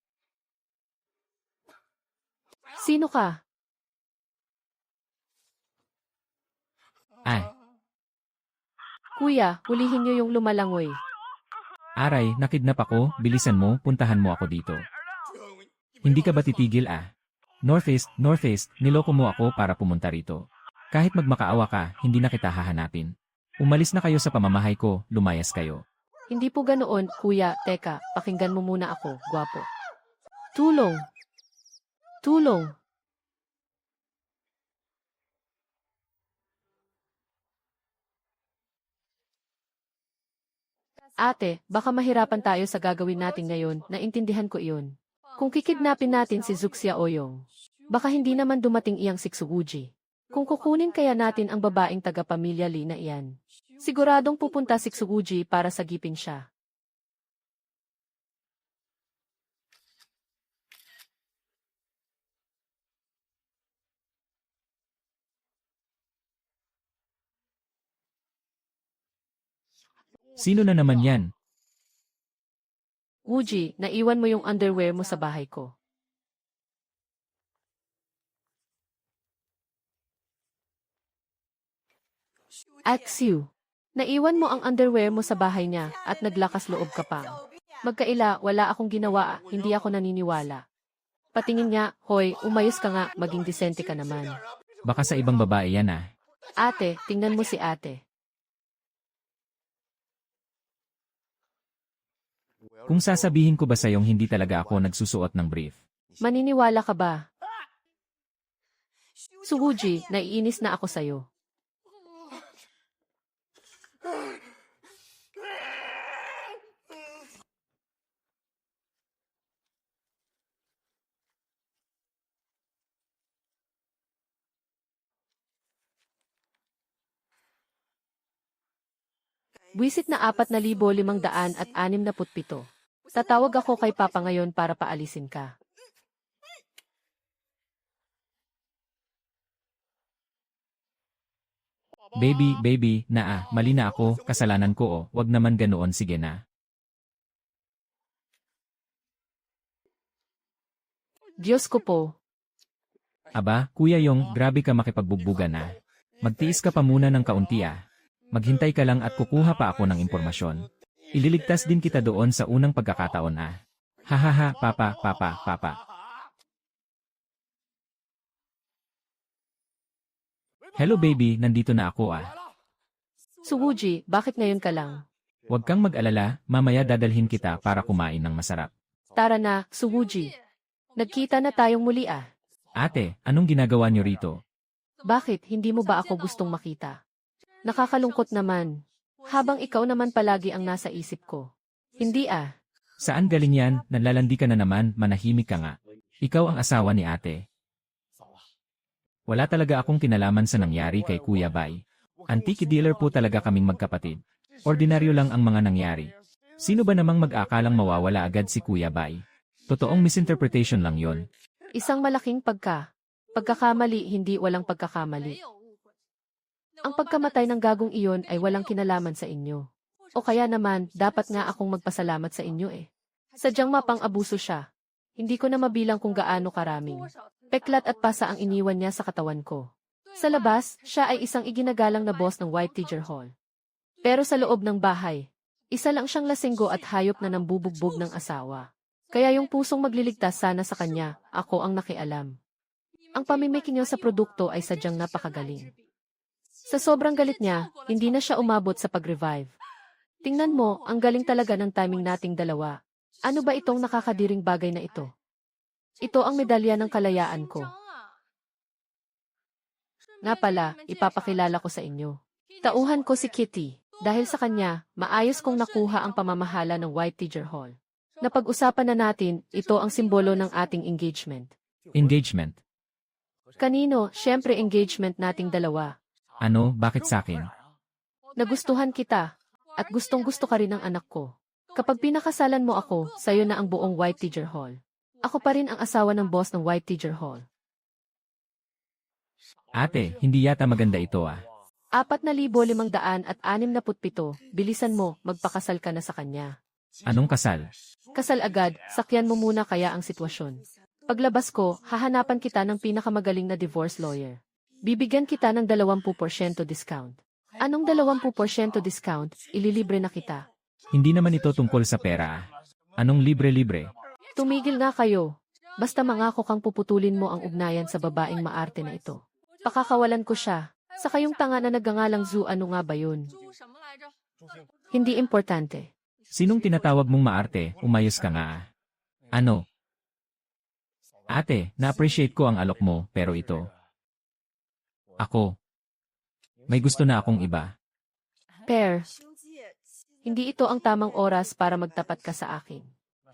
Sino ka?
Ay,
Kuya, hulihin niyo yung lumalangoy.
aray, nakidnap ako, bilisan mo, puntahan mo ako dito. Hindi ka ba titigil ah? Northeast, niloko mo ako para pumunta rito. Kahit magmakaawa ka, hindi na kita hahanapin. Umalis na kayo sa pamamahay ko, lumayas kayo.
Hindi po ganoon, kuya. Teka, pakinggan mo muna ako, gwapo. Tulong! Tulong! Ate, baka mahirapan tayo sa gagawin natin ngayon, naintindihan ko iyon. Kung kikidnapin natin si Zuxia Oyong, baka hindi naman dumating iyang Siksuguji. Kung kukunin kaya natin ang babaeng taga-pamilya Lee na iyan, siguradong pupunta si Siksuguji para sagipin siya.
Sino na naman yan?
Wuji, naiwan mo yung underwear mo sa bahay ko. At Xiu, naiwan mo ang underwear mo sa bahay niya at naglakas loob ka pa. Magkaila, wala akong ginawa, hindi ako naniniwala. Patingin niya, hoy, umayos ka nga, maging disente ka naman.
Baka sa ibang babae yan ah.
Ate, tingnan mo si ate.
Kung sasabihin ko ba sa'yong hindi talaga ako nagsusuot ng brief?
Maniniwala ka ba? Suguji, naiinis na ako sa'yo. Buwisit na 4,567. Tatawag ako kay Papa ngayon para paalisin ka.
Baby, mali na ako, kasalanan ko oh, wag naman ganoon, sige na.
Diyos ko po.
Aba, Kuya Yong, grabe ka makipagbubuga na. Magtiis ka pa muna ng kaunti ah. Maghintay ka lang at kukuha pa ako ng impormasyon. Ililigtas din kita doon sa unang pagkakataon ah. Hahaha, papa. Hello baby, nandito na ako ah.
Suguji, bakit ngayon ka lang?
Huwag kang mag-alala, mamaya dadalhin kita para kumain ng masarap.
Tara na, Suguji. Nagkita na tayong muli ah.
Ate, anong ginagawa niyo rito?
Bakit, hindi mo ba ako gustong makita? Nakakalungkot naman. Habang ikaw naman palagi ang nasa isip ko. Hindi ah.
Saan galing yan? Nanlalandi ka na naman, manahimik ka nga. Ikaw ang asawa ni ate. Wala talaga akong kinalaman sa nangyari kay Kuya Bai. Antique dealer po talaga kaming magkapatid. Ordinaryo lang ang mga nangyari. Sino ba namang mag-akalang mawawala agad si Kuya Bai? Totoong misinterpretation lang yon.
Isang malaking pagkakamali, hindi walang pagkakamali. Ang pagkamatay ng gagong iyon ay walang kinalaman sa inyo. O kaya naman, dapat nga akong magpasalamat sa inyo eh. Sadyang mapang-abuso siya. Hindi ko na mabilang kung gaano karaming peklat at pasa ang iniwan niya sa katawan ko. Sa labas, siya ay isang iginagalang na boss ng White Tiger Hall. Pero sa loob ng bahay, isa lang siyang lasinggo at hayop na nambubugbog ng asawa. Kaya yung pusong magliligtas sana sa kanya, ako ang nakialam. Ang pamimiki niyo sa produkto ay sadyang napakagaling. Sa sobrang galit niya, hindi na siya umabot sa pag-revive. Tingnan mo, ang galing talaga ng timing nating dalawa. Ano ba itong nakakadiring bagay na ito? Ito ang medalya ng kalayaan ko. Nga pala, ipapakilala ko sa inyo. Tauhan ko si Kitty. Dahil sa kanya, maayos kong nakuha ang pamamahala ng White Tiger Hall. Napag-usapan na natin, ito ang simbolo ng ating engagement.
Engagement.
Kanino, syempre engagement nating dalawa.
Ano, bakit sakin?
Nagustuhan kita, at gustong-gusto ka rin ng anak ko. Kapag pinakasalan mo ako, sayo na ang buong White Tiger Hall. Ako pa rin ang asawa ng boss ng White Tiger Hall.
Ate, hindi yata maganda ito ah.
4,567, bilisan mo, magpakasal ka na sa kanya.
Anong kasal?
Kasal agad, sakyan mo muna kaya ang sitwasyon. Paglabas ko, hahanapan kita ng pinakamagaling na divorce lawyer. Bibigyan kita ng 20% discount. Anong 20% discount? Ililibre na kita.
Hindi naman ito tungkol sa pera ah. Anong libre-libre?
Tumigil nga kayo. Basta mangako kang puputulin mo ang ugnayan sa babaeng maarte na ito. Pakakawalan ko siya. Sa kayong tanga na nagangalang Zhu, ano nga ba yun? Hindi importante.
Sinong tinatawag mong maarte? Umayos ka nga ah. Ano? Ate, na-appreciate ko ang alok mo, pero ito. Ako. May gusto na akong iba.
Per, hindi ito ang tamang oras para magtapat ka sa akin.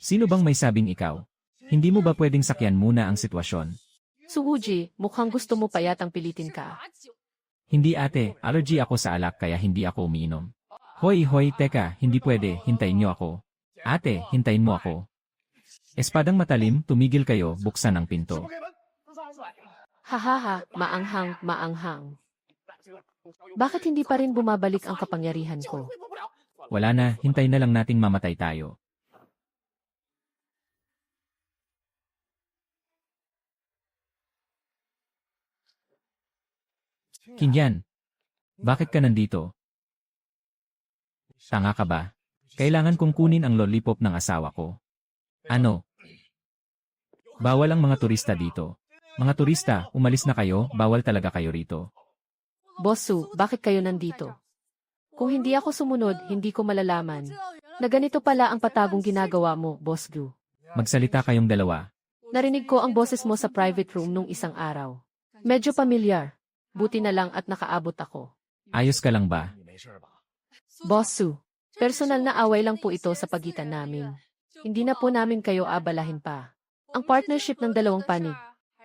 Sino bang may sabing ikaw? Hindi mo ba pwedeng sakyan muna ang sitwasyon?
Suwuji, mukhang gusto mo pa yatang pilitin ka.
Hindi ate, allergy ako sa alak kaya hindi ako umiinom. Hoy, teka, hindi pwede, hintayin niyo ako. Ate, hintayin mo ako. Espadang matalim, tumigil kayo, buksan ang pinto.
Hahaha, maanghang. Bakit hindi pa rin bumabalik ang kapangyarihan ko?
Wala na, hintay na lang nating mamatay tayo. Kinyan, bakit ka nandito? Tanga ka ba? Kailangan kong kunin ang lollipop ng asawa ko. Ano? Bawal ang mga turista dito. Mga turista, umalis na kayo, bawal talaga kayo rito.
Bosu, bakit kayo nandito? Kung hindi ako sumunod, hindi ko malalaman na ganito pala ang patagong ginagawa mo, Boss Gu.
Magsalita kayong dalawa.
Narinig ko ang boses mo sa private room nung isang araw. Medyo pamilyar. Buti na lang at nakaabot ako.
Ayos ka lang ba?
Boss Su, personal na away lang po ito sa pagitan namin. Hindi na po namin kayo abalahin pa. Ang partnership ng dalawang panig.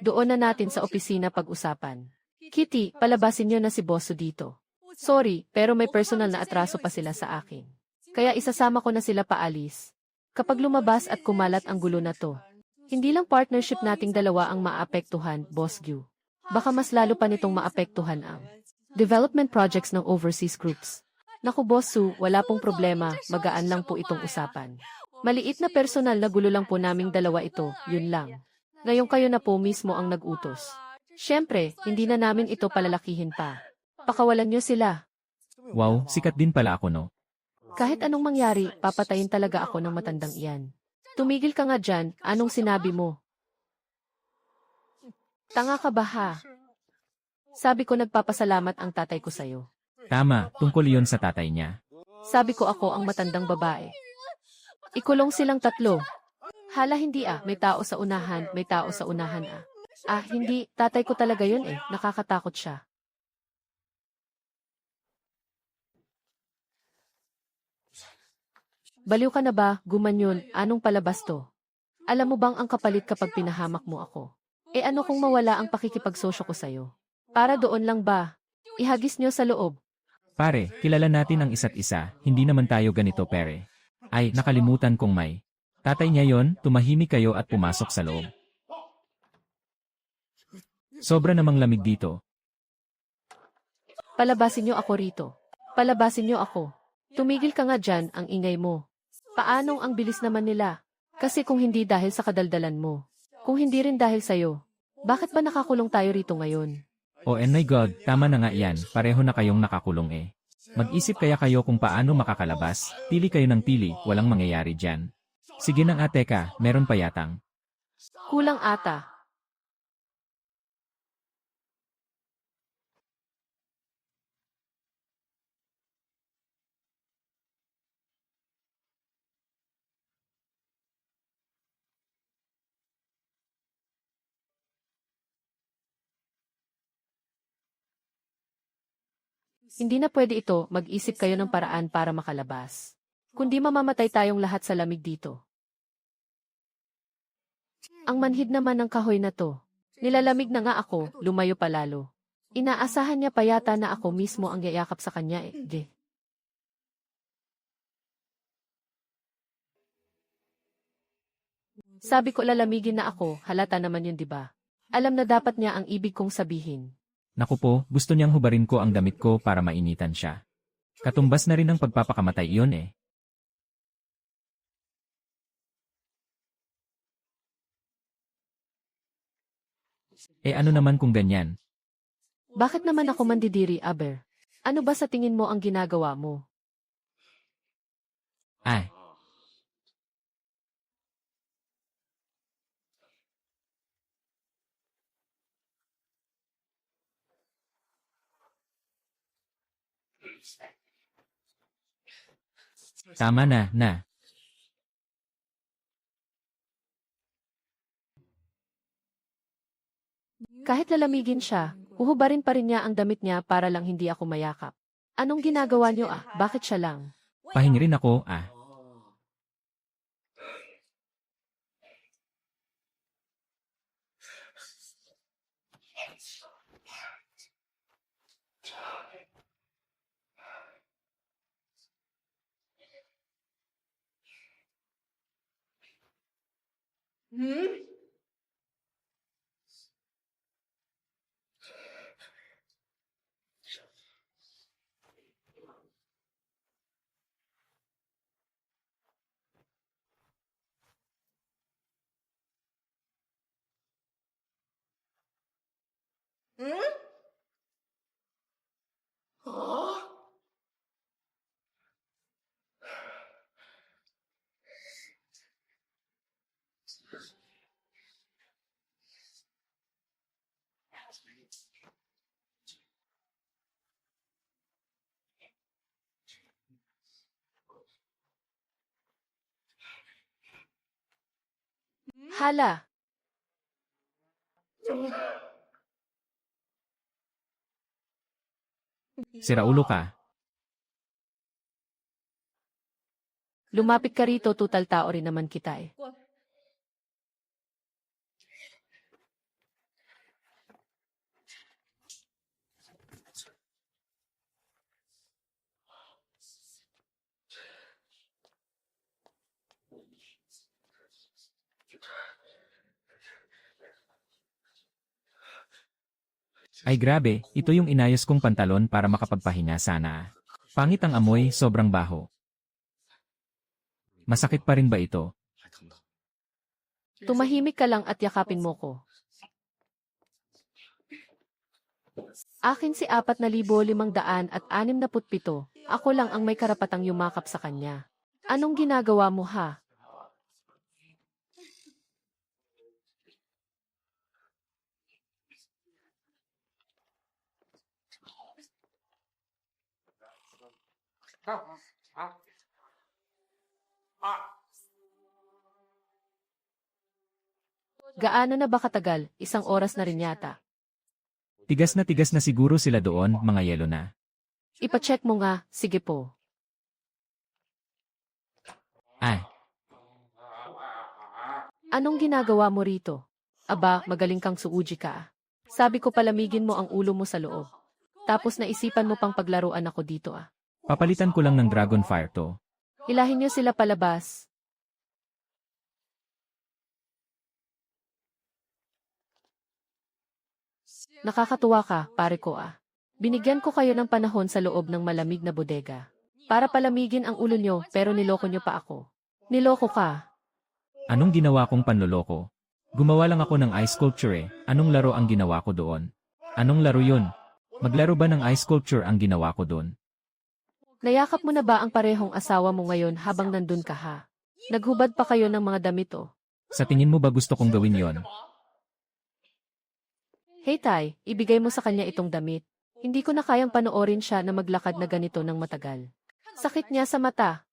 Doon na natin sa opisina pag-usapan. Kitty, palabasin niyo na si Boss Su dito. Sorry, pero may personal na atraso pa sila sa akin. Kaya isasama ko na sila paalis. Kapag lumabas at kumalat ang gulo na to, hindi lang partnership nating dalawa ang maapektuhan, Boss Gu. Baka mas lalo pa nitong maapektuhan ang development projects ng overseas groups. Naku Boss Su, wala pong problema, magaan lang po itong usapan. Maliit na personal na gulo lang po naming dalawa ito, yun lang. Ngayon kayo na po mismo ang nag-utos. Siyempre, hindi na namin ito palalakihin pa. Pakawalan niyo sila.
Wow, sikat din pala ako no.
Kahit anong mangyari, papatayin talaga ako ng matandang iyan. Tumigil ka nga dyan, anong sinabi mo? Tanga ka ba ha? Sabi ko nagpapasalamat ang tatay ko sa'yo.
Tama, tungkol iyon sa tatay niya.
Sabi ko ako ang matandang babae. Ikulong silang tatlo. Hala hindi may tao sa unahan, may tao sa unahan hindi, tatay ko talaga yun nakakatakot siya. Baliw ka na ba, gumanyon, anong palabas to? Alam mo bang ang kapalit kapag pinahamak mo ako? Ano kung mawala ang pakikipagsosyo ko sa'yo? Para doon lang ba? Ihagis niyo sa loob.
Pare, kilala natin ang isa't isa, hindi naman tayo ganito pere. Ay, nakalimutan kong may. Tatay niya yon, tumahimik kayo at pumasok sa loob. Sobra namang lamig dito.
Palabasin niyo ako rito. Palabasin niyo ako. Tumigil ka nga dyan, ang ingay mo. Paanong ang bilis naman nila? Kasi kung hindi dahil sa kadaldalan mo, kung hindi rin dahil sa'yo, bakit ba nakakulong tayo rito ngayon?
Oh and my God, tama na nga yan, pareho na kayong nakakulong Mag-isip kaya kayo kung paano makakalabas, pili kayo ng pili, walang mangyayari dyan. Sige nang teka, meron pa yatang.
Kulang ata. Hindi na pwede ito, mag-isip kayo ng paraan para makalabas. Kundi mamamatay tayong lahat sa lamig dito. Ang manhid naman ng kahoy na to. Nilalamig na nga ako, lumayo pa lalo. Inaasahan niya pa yata na ako mismo ang yayakap sa kanya Sabi ko lalamigin na ako, halata naman yun 'di ba? Alam na dapat niya ang ibig kong sabihin.
Naku po, gusto niyang hubarin ko ang damit ko para mainitan siya. Katumbas na rin ang pagpapakamatay iyon Ano naman kung ganyan?
Bakit naman ako mandidiri, Aber? Ano ba sa tingin mo ang ginagawa mo?
Ay, Tama na.
Kahit lalamigin siya, huhubarin pa rin niya ang damit niya para lang hindi ako mayakap. Anong ginagawa niyo ah? Bakit siya lang?
Pahingi rin ako, ah.
Hala!
Siraulo ka.
Lumapit ka rito, tutal tao rin naman kita eh.
Ay grabe, ito yung inayos kong pantalon para makapagpahinga sana. Pangit ang amoy, sobrang baho. Masakit pa rin ba ito?
Tumahimik ka lang at yakapin mo ko. Akin si 4,567. Ako lang ang may karapatang yumakap sa kanya. Anong ginagawa mo ha? Gaano na ba katagal? 1 oras na rin yata.
Tigas na siguro sila doon, mga yelo na.
Ipacheck mo nga, sige po.
Ay,
Anong ginagawa mo rito? Aba, magaling kang suuji ka ah. Sabi ko palamigin mo ang ulo mo sa loob. Tapos naisipan mo pang paglaruan ako dito ah.
papalitan ko lang ng Dragon Fire to.
Hilahin niyo sila palabas. Nakakatuwa ka, pare ko ah. Binigyan ko kayo ng panahon sa loob ng malamig na bodega. Para palamigin ang ulo nyo, pero niloko nyo pa ako. Niloko ka.
Anong ginawa kong panloloko? Gumawa lang ako ng ice sculpture eh. Anong laro ang ginawa ko doon? Anong laro yun? Maglaro ba ng ice sculpture ang ginawa ko doon?
Nayakap mo na ba ang parehong asawa mo ngayon habang nandun ka ha? Naghubad pa kayo ng mga damit oh.
Sa tingin mo ba gusto kong gawin yon?
Hey Tay, ibigay mo sa kanya itong damit. Hindi ko na kayang panoorin siya na maglakad na ganito ng matagal. Sakit niya sa mata.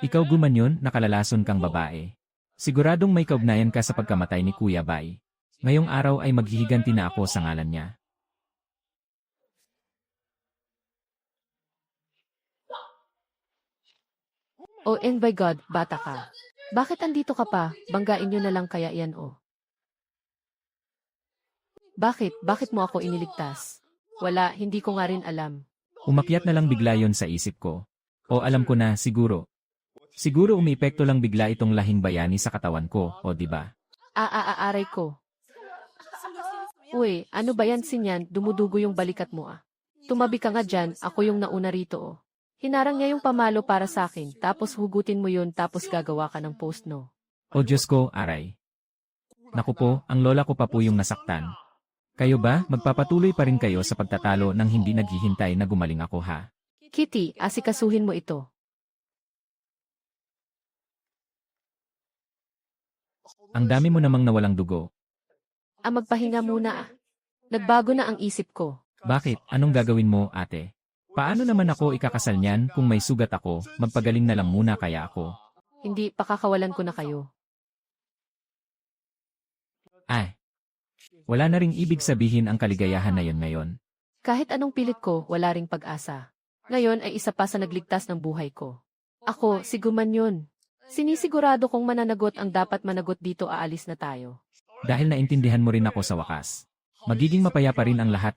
Ikaw gumanyon, nakalalason kang babae. Siguradong may kaugnayan ka sa pagkamatay ni Kuya Bai. Ngayong araw ay maghihiganti na ako sa ngalan niya.
Oh and by God, bata ka. Bakit andito ka pa? Banggain niyo na lang kaya yan oh. Bakit? Bakit mo ako iniligtas? Wala, hindi ko nga rin alam.
Umakyat na lang bigla yon sa isip ko. O alam ko na, siguro. Siguro umiepekto lang bigla itong lahing bayani sa katawan ko, o di ba?
Aray ko. Uy, ano ba yan sinyan? Dumudugo yung balikat mo ah. Tumabi ka nga dyan, ako yung nauna rito oh. Hinarang niya yung pamalo para sa akin, tapos hugutin mo yun tapos gagawa ka ng post no.
O Diyos ko, aray. Naku po, ang lola ko pa po yung nasaktan. Kayo ba, magpapatuloy pa rin kayo sa pagtatalo nang hindi naghihintay na gumaling ako ha?
Kitty, asikasuhin mo ito.
Ang dami mo namang nawalang dugo.
Magpahinga muna ah. Nagbago na ang isip ko.
Bakit? Anong gagawin mo, ate? Paano naman ako ikakasal niyan kung may sugat ako, magpagaling na lang muna kaya ako.
Hindi, pakakawalan ko na kayo.
Ay, wala na ring ibig sabihin ang kaligayahan na yon ngayon.
Kahit anong pilit ko, wala ring pag-asa. Ngayon ay isa pa sa nagligtas ng buhay ko. Ako, si Guman yun. Sinisigurado kong mananagot ang dapat managot dito, aalis na tayo.
Dahil naintindihan mo rin ako sa wakas. Magiging mapayapa rin ang lahat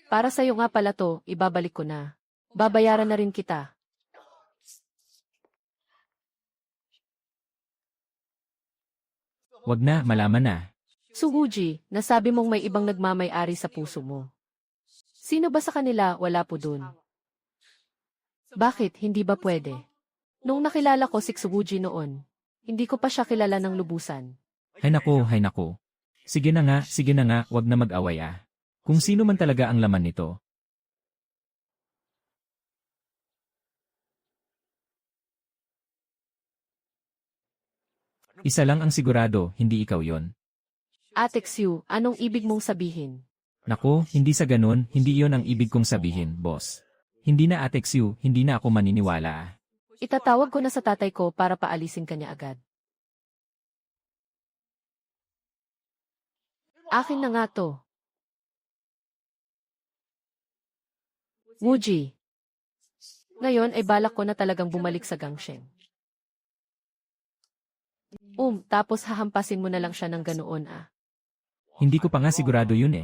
Para sa'yo nga pala to, ibabalik ko na. Babayaran na rin kita.
Wag na, malaman na.
Suguji, nasabi mong may ibang nagmamay-ari sa puso mo. Sino ba sa kanila, wala po dun? Bakit, hindi ba pwede? Nung nakilala ko si Suguji noon, hindi ko pa siya kilala ng lubusan.
Hay nako. Sige na nga, wag na mag-away Kung sino man talaga ang laman nito. Isa lang ang sigurado, hindi ikaw yon.
Ate Xiu, anong ibig mong sabihin?
Nako, hindi sa ganun, hindi yon ang ibig kong sabihin, boss. Hindi na Ate Xiu, hindi na ako maniniwala
Itatawag ko na sa tatay ko para paalisin kanya agad. Akin na nga to. Wuji. Ngayon ay balak ko na talagang bumalik sa Gangsheng. Tapos hahampasin mo na lang siya ng ganoon
Hindi ko pa nga sigurado yun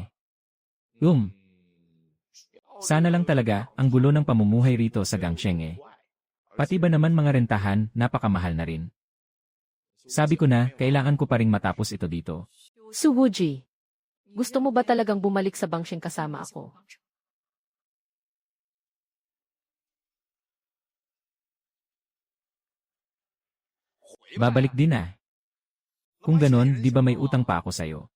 Sana lang talaga, ang gulo ng pamumuhay rito sa Gangsheng Pati ba naman mga rentahan, napakamahal na rin. Sabi ko na, kailangan ko pa ring matapos ito dito.
Wuji. Gusto mo ba talagang bumalik sa Gangsheng kasama ako?
Babalik din Kung ganon, di ba may utang pa ako sa'yo?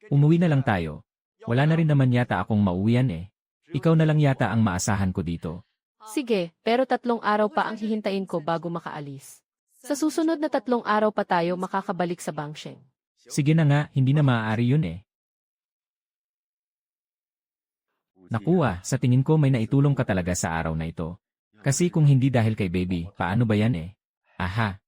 Umuwi na lang tayo. Wala na rin naman yata akong mauwian Ikaw na lang yata ang maasahan ko dito.
Sige, pero 3 araw pa ang hihintayin ko bago makaalis. Sa susunod na 3 araw pa tayo makakabalik sa Gangsheng.
Sige na nga, hindi na maaari yun Naku sa tingin ko may naitulong ka talaga sa araw na ito. Kasi kung hindi dahil kay baby, paano ba yan Aha.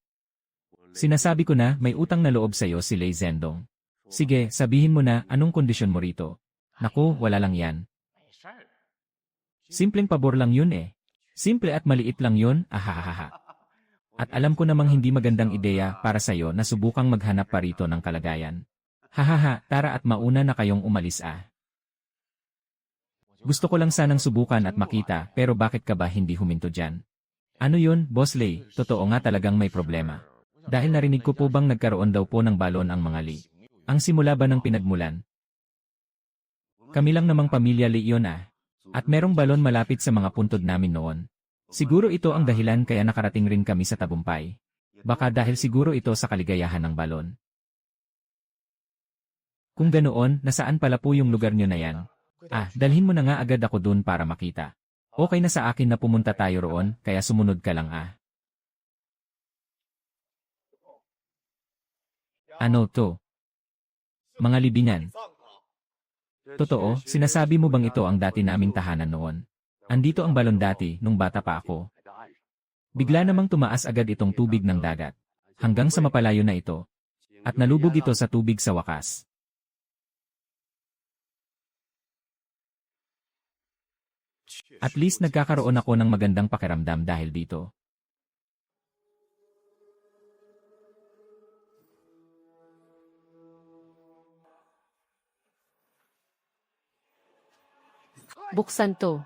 Sinasabi ko na may utang na loob sa'yo si Lei Zhendong. Sige, sabihin mo na anong kondisyon mo rito. Naku, wala lang yan. Simpleng pabor lang yun Simple at maliit lang yun, ahahaha. At alam ko namang hindi magandang ideya para sa'yo na subukang maghanap pa rito ng kalagayan. Hahaha, tara at mauna na kayong umalis Gusto ko lang sanang subukan at makita, pero bakit ka ba hindi huminto dyan? Ano yun, Boss Lei? Totoo nga talagang may problema. Dahil narinig ko po bang nagkaroon daw po ng balon ang mga Li. Ang simula ba ng pinagmulan? Kami lang namang pamilya Li yun At merong balon malapit sa mga puntod namin noon. Siguro ito ang dahilan kaya nakarating rin kami sa tagumpay. Baka dahil siguro ito sa kaligayahan ng balon. Kung ganoon, nasaan pala po yung lugar nyo na yan? Dalhin mo na nga agad ako dun para makita. Okay na sa akin na pumunta tayo roon, kaya sumunod ka lang Ano to? Mga libingan. Totoo, sinasabi mo bang ito ang dati naming tahanan noon? Andito ang balon dati, nung bata pa ako. Bigla namang tumaas agad itong tubig ng dagat. Hanggang sa mapalayo na ito. At nalubog ito sa tubig sa wakas. At least nagkakaroon ako ng magandang pakiramdam dahil dito.
Buksan to.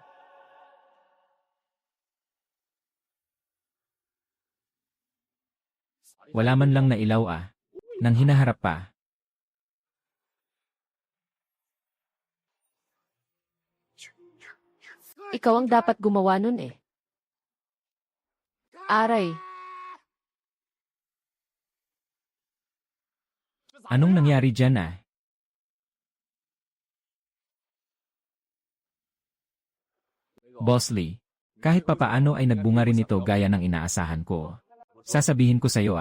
Wala man lang na ilaw nang hinaharap pa.
Ikaw ang dapat gumawa nun Aray,
Anong nangyari dyan Boss Lee, kahit papaano ay nagbunga rin ito gaya ng inaasahan ko. Sasabihin ko sa'yo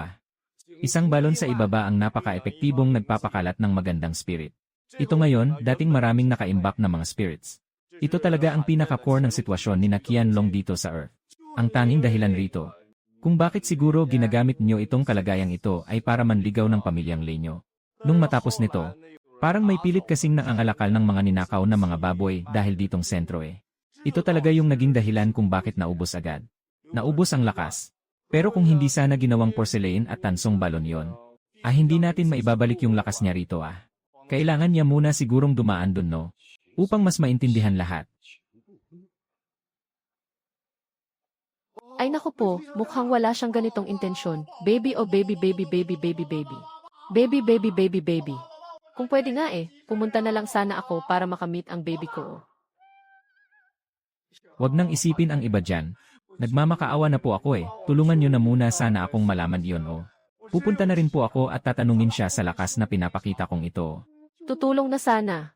isang balon sa ibaba ang napaka-epektibong nagpapakalat ng magandang spirit. Ito ngayon, dating maraming nakaimbak na mga spirits. Ito talaga ang pinaka-core ng sitwasyon ni Qianlong dito sa Earth. Ang tanging dahilan rito, kung bakit siguro ginagamit niyo itong kalagayang ito ay para manligaw ng pamilyang Lenyo. Nung matapos nito, parang may pilit kasing nangangalakal ng mga ninakaw na mga baboy dahil ditong sentro eh. Ito talaga yung naging dahilan kung bakit naubos agad. Naubos ang lakas. Pero kung hindi sana ginawang porcelain at tansong balon yon, hindi natin maibabalik yung lakas niya rito ah. Kailangan niya muna sigurong dumaan dun no, upang mas maintindihan lahat.
Ay naku po, mukhang wala siyang ganitong intensyon. Baby o baby baby baby baby baby. Baby baby baby baby. Kung pwede nga eh, pumunta na lang sana ako para makamit ang baby ko.
Wag nang isipin ang iba dyan. Nagmamakaawa na po ako eh, tulungan niyo na muna sana akong malaman iyon oh. Pupunta na rin po ako at tatanungin siya sa lakas na pinapakita kong ito.
Tutulong na sana.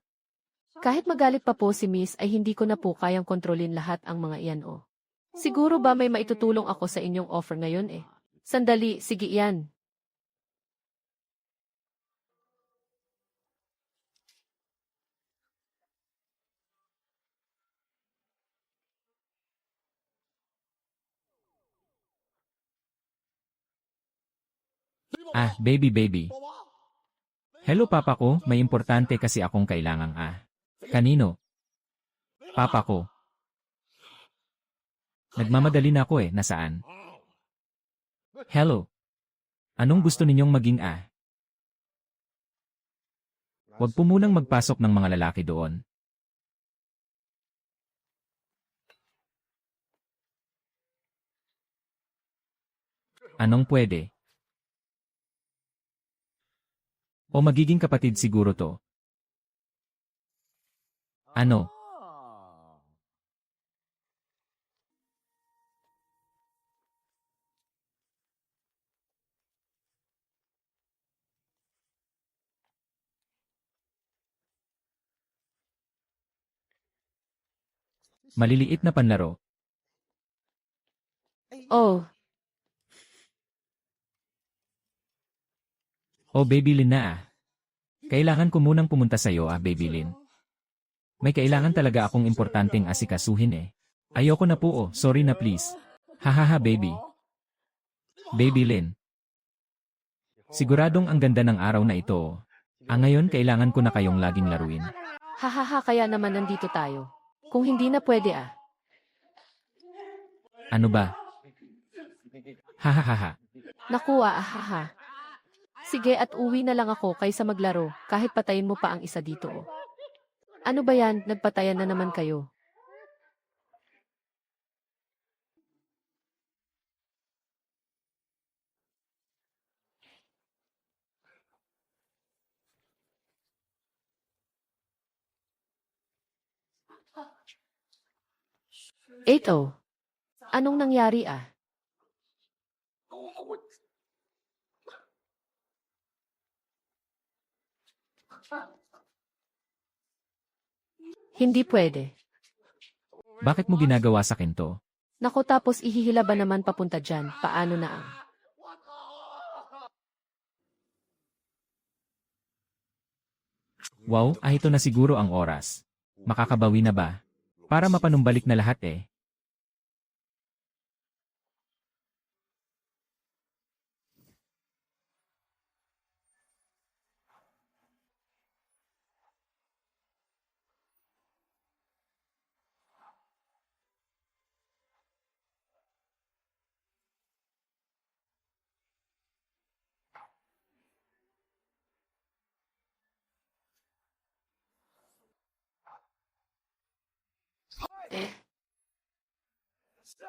Kahit magalit pa po si Miss ay hindi ko na po kayang kontrolin lahat ang mga iyan oh. Siguro ba may maitutulong ako sa inyong offer ngayon eh? Sandali, sige iyan.
Baby baby. Hello papa ko, may importante kasi akong kailangang Kanino? Papa ko. Nagmamadali na ako eh, nasaan? Hello. Anong gusto ninyong maging Huwag po munang magpasok ng mga lalaki doon. Anong pwede? O magiging kapatid siguro to. Ano? Maliliit na panlaro.
Oh,
O Baby Lin na Kailangan ko munang pumunta sa'yo Baby Lin. May kailangan talaga akong importanteng asikasuhin eh. Ayoko na po sorry na please. Hahaha baby. Baby Lin. Siguradong ang ganda ng araw na ito ngayon kailangan ko na kayong laging laruin.
hahaha kaya naman nandito tayo. Kung hindi na pwede
Ano ba? Hahaha.
Nakuha ahaha. Sige at uwi na lang ako kaysa maglaro kahit patayin mo pa ang isa dito oh. Ano ba yan, nagpatayan na naman kayo. Eto, anong nangyari Hindi pwede.
Bakit mo ginagawa sa akin to?
Naku tapos ihihila ba naman papunta dyan, paano na ang...
Wow, ito na siguro ang oras. Makakabawi na ba? Para mapanumbalik na lahat eh.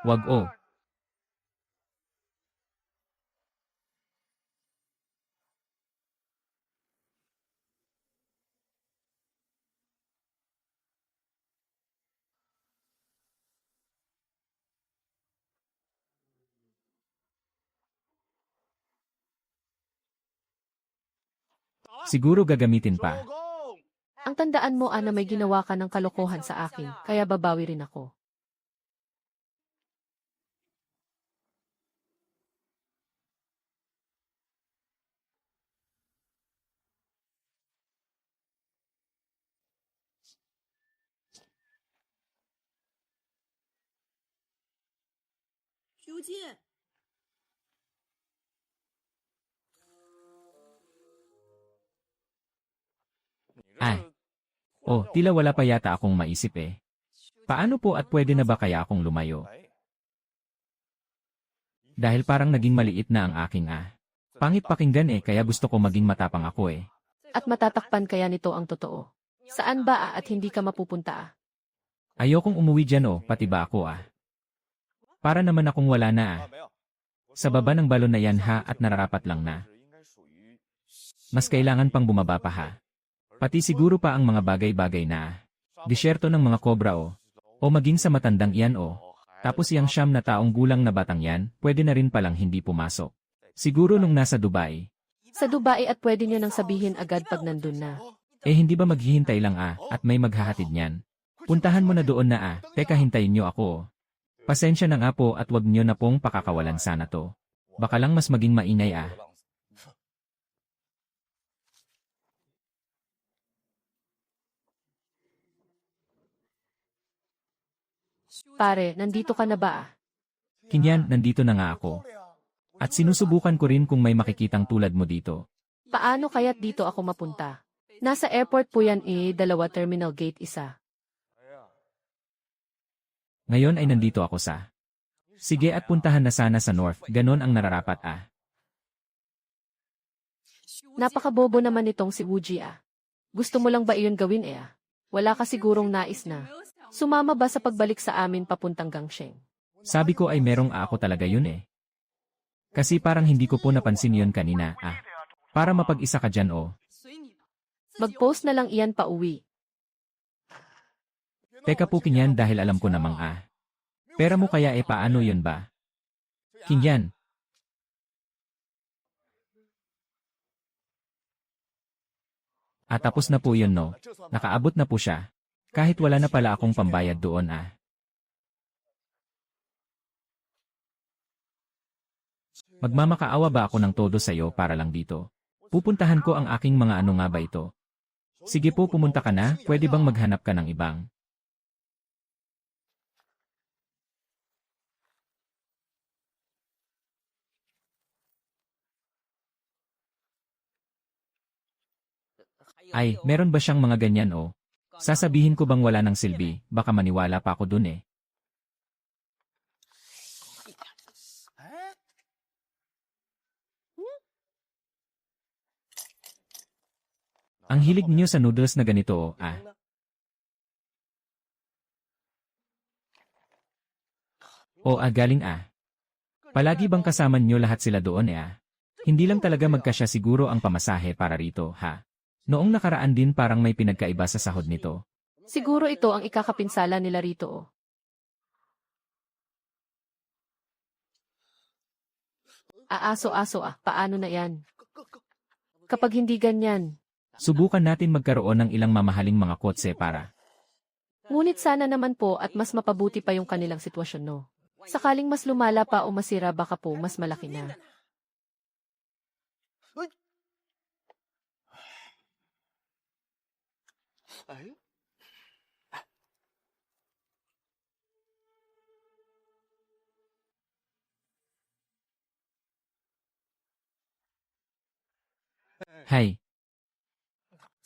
Wag Siguro gagamitin pa.
Ang tandaan mo na may ginawa ka ng kalokohan sa akin, kaya babawi rin ako.
Ah, oh, tila wala pa yata akong maisip eh. Paano po at pwede na ba kaya akong lumayo? Dahil parang naging maliit na ang aking Pangit pakinggan eh, kaya gusto ko maging matapang ako eh.
At matatakpan kaya nito ang totoo. Saan ba at hindi ka mapupunta?
Ayokong umuwi dyan oh, pati ba ako Para naman akong wala na Sa baba ng balon na yan at nararapat lang na. Mas kailangan pang bumaba pa Pati siguro pa ang mga bagay-bagay na disyerto ng mga kobra o maging sa matandang iyan Tapos yang 9 na taong gulang na batang yan, pwede na rin palang hindi pumasok. Siguro nung nasa Dubai.
Sa Dubai at pwede nyo nang sabihin agad pag nandun na.
Hindi ba maghihintay lang at may maghahatid niyan? Puntahan mo na doon na teka hintayin nyo ako Pasensya na nga po at wag nyo na pong pakakawalan sana to. Baka lang mas maging maingay
Pare, nandito ka na ba?
Kinyan, nandito na nga ako. At sinusubukan ko rin kung may makikitang tulad mo dito.
Paano kaya't dito ako mapunta? Nasa airport po yan 2 terminal gate 1.
Ngayon ay nandito ako sa. Sige at puntahan na sana sa north, ganon ang nararapat
Napakabobo naman itong si Wuji Gusto mo lang ba iyon gawin Wala ka sigurong nais na. Sumama ba sa pagbalik sa amin papuntang Gangsheng?
Sabi ko ay merong ako talaga yun Kasi parang hindi ko po napansin yun kanina Para mapag-isa ka dyan
Mag-post na lang iyan pa uwi.
Teka po Kinyan dahil alam ko namang Pera mo kaya paano yun ba? Kinyan. Tapos na po yun no. Nakaabot na po siya. Kahit wala na pala akong pambayad doon Magmamakaawa ba ako ng todo sa'yo para lang dito? Pupuntahan ko ang aking mga ano nga ba ito? Sige po pumunta ka na, pwede bang maghanap ka ng ibang? Ay, meron ba siyang mga ganyan Sasabihin ko bang wala ng silbi, baka maniwala pa ako dun Ang hilig niyo sa noodles na ganito galing Palagi bang kasama niyo lahat sila doon Hindi lang talaga magkasya siguro ang pamasahe para rito Noong nakaraan din parang may pinagkaiba sa sahod nito.
Siguro ito ang ikakapinsala nila rito Aaso-aso paano na yan? Kapag hindi ganyan.
Subukan natin magkaroon ng ilang mamahaling mga kotse para.
Ngunit sana naman po at mas mapabuti pa yung kanilang sitwasyon no. Sakaling mas lumala pa o masira baka po mas malaki na.
Hay.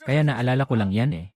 Kaya naalala ko lang yan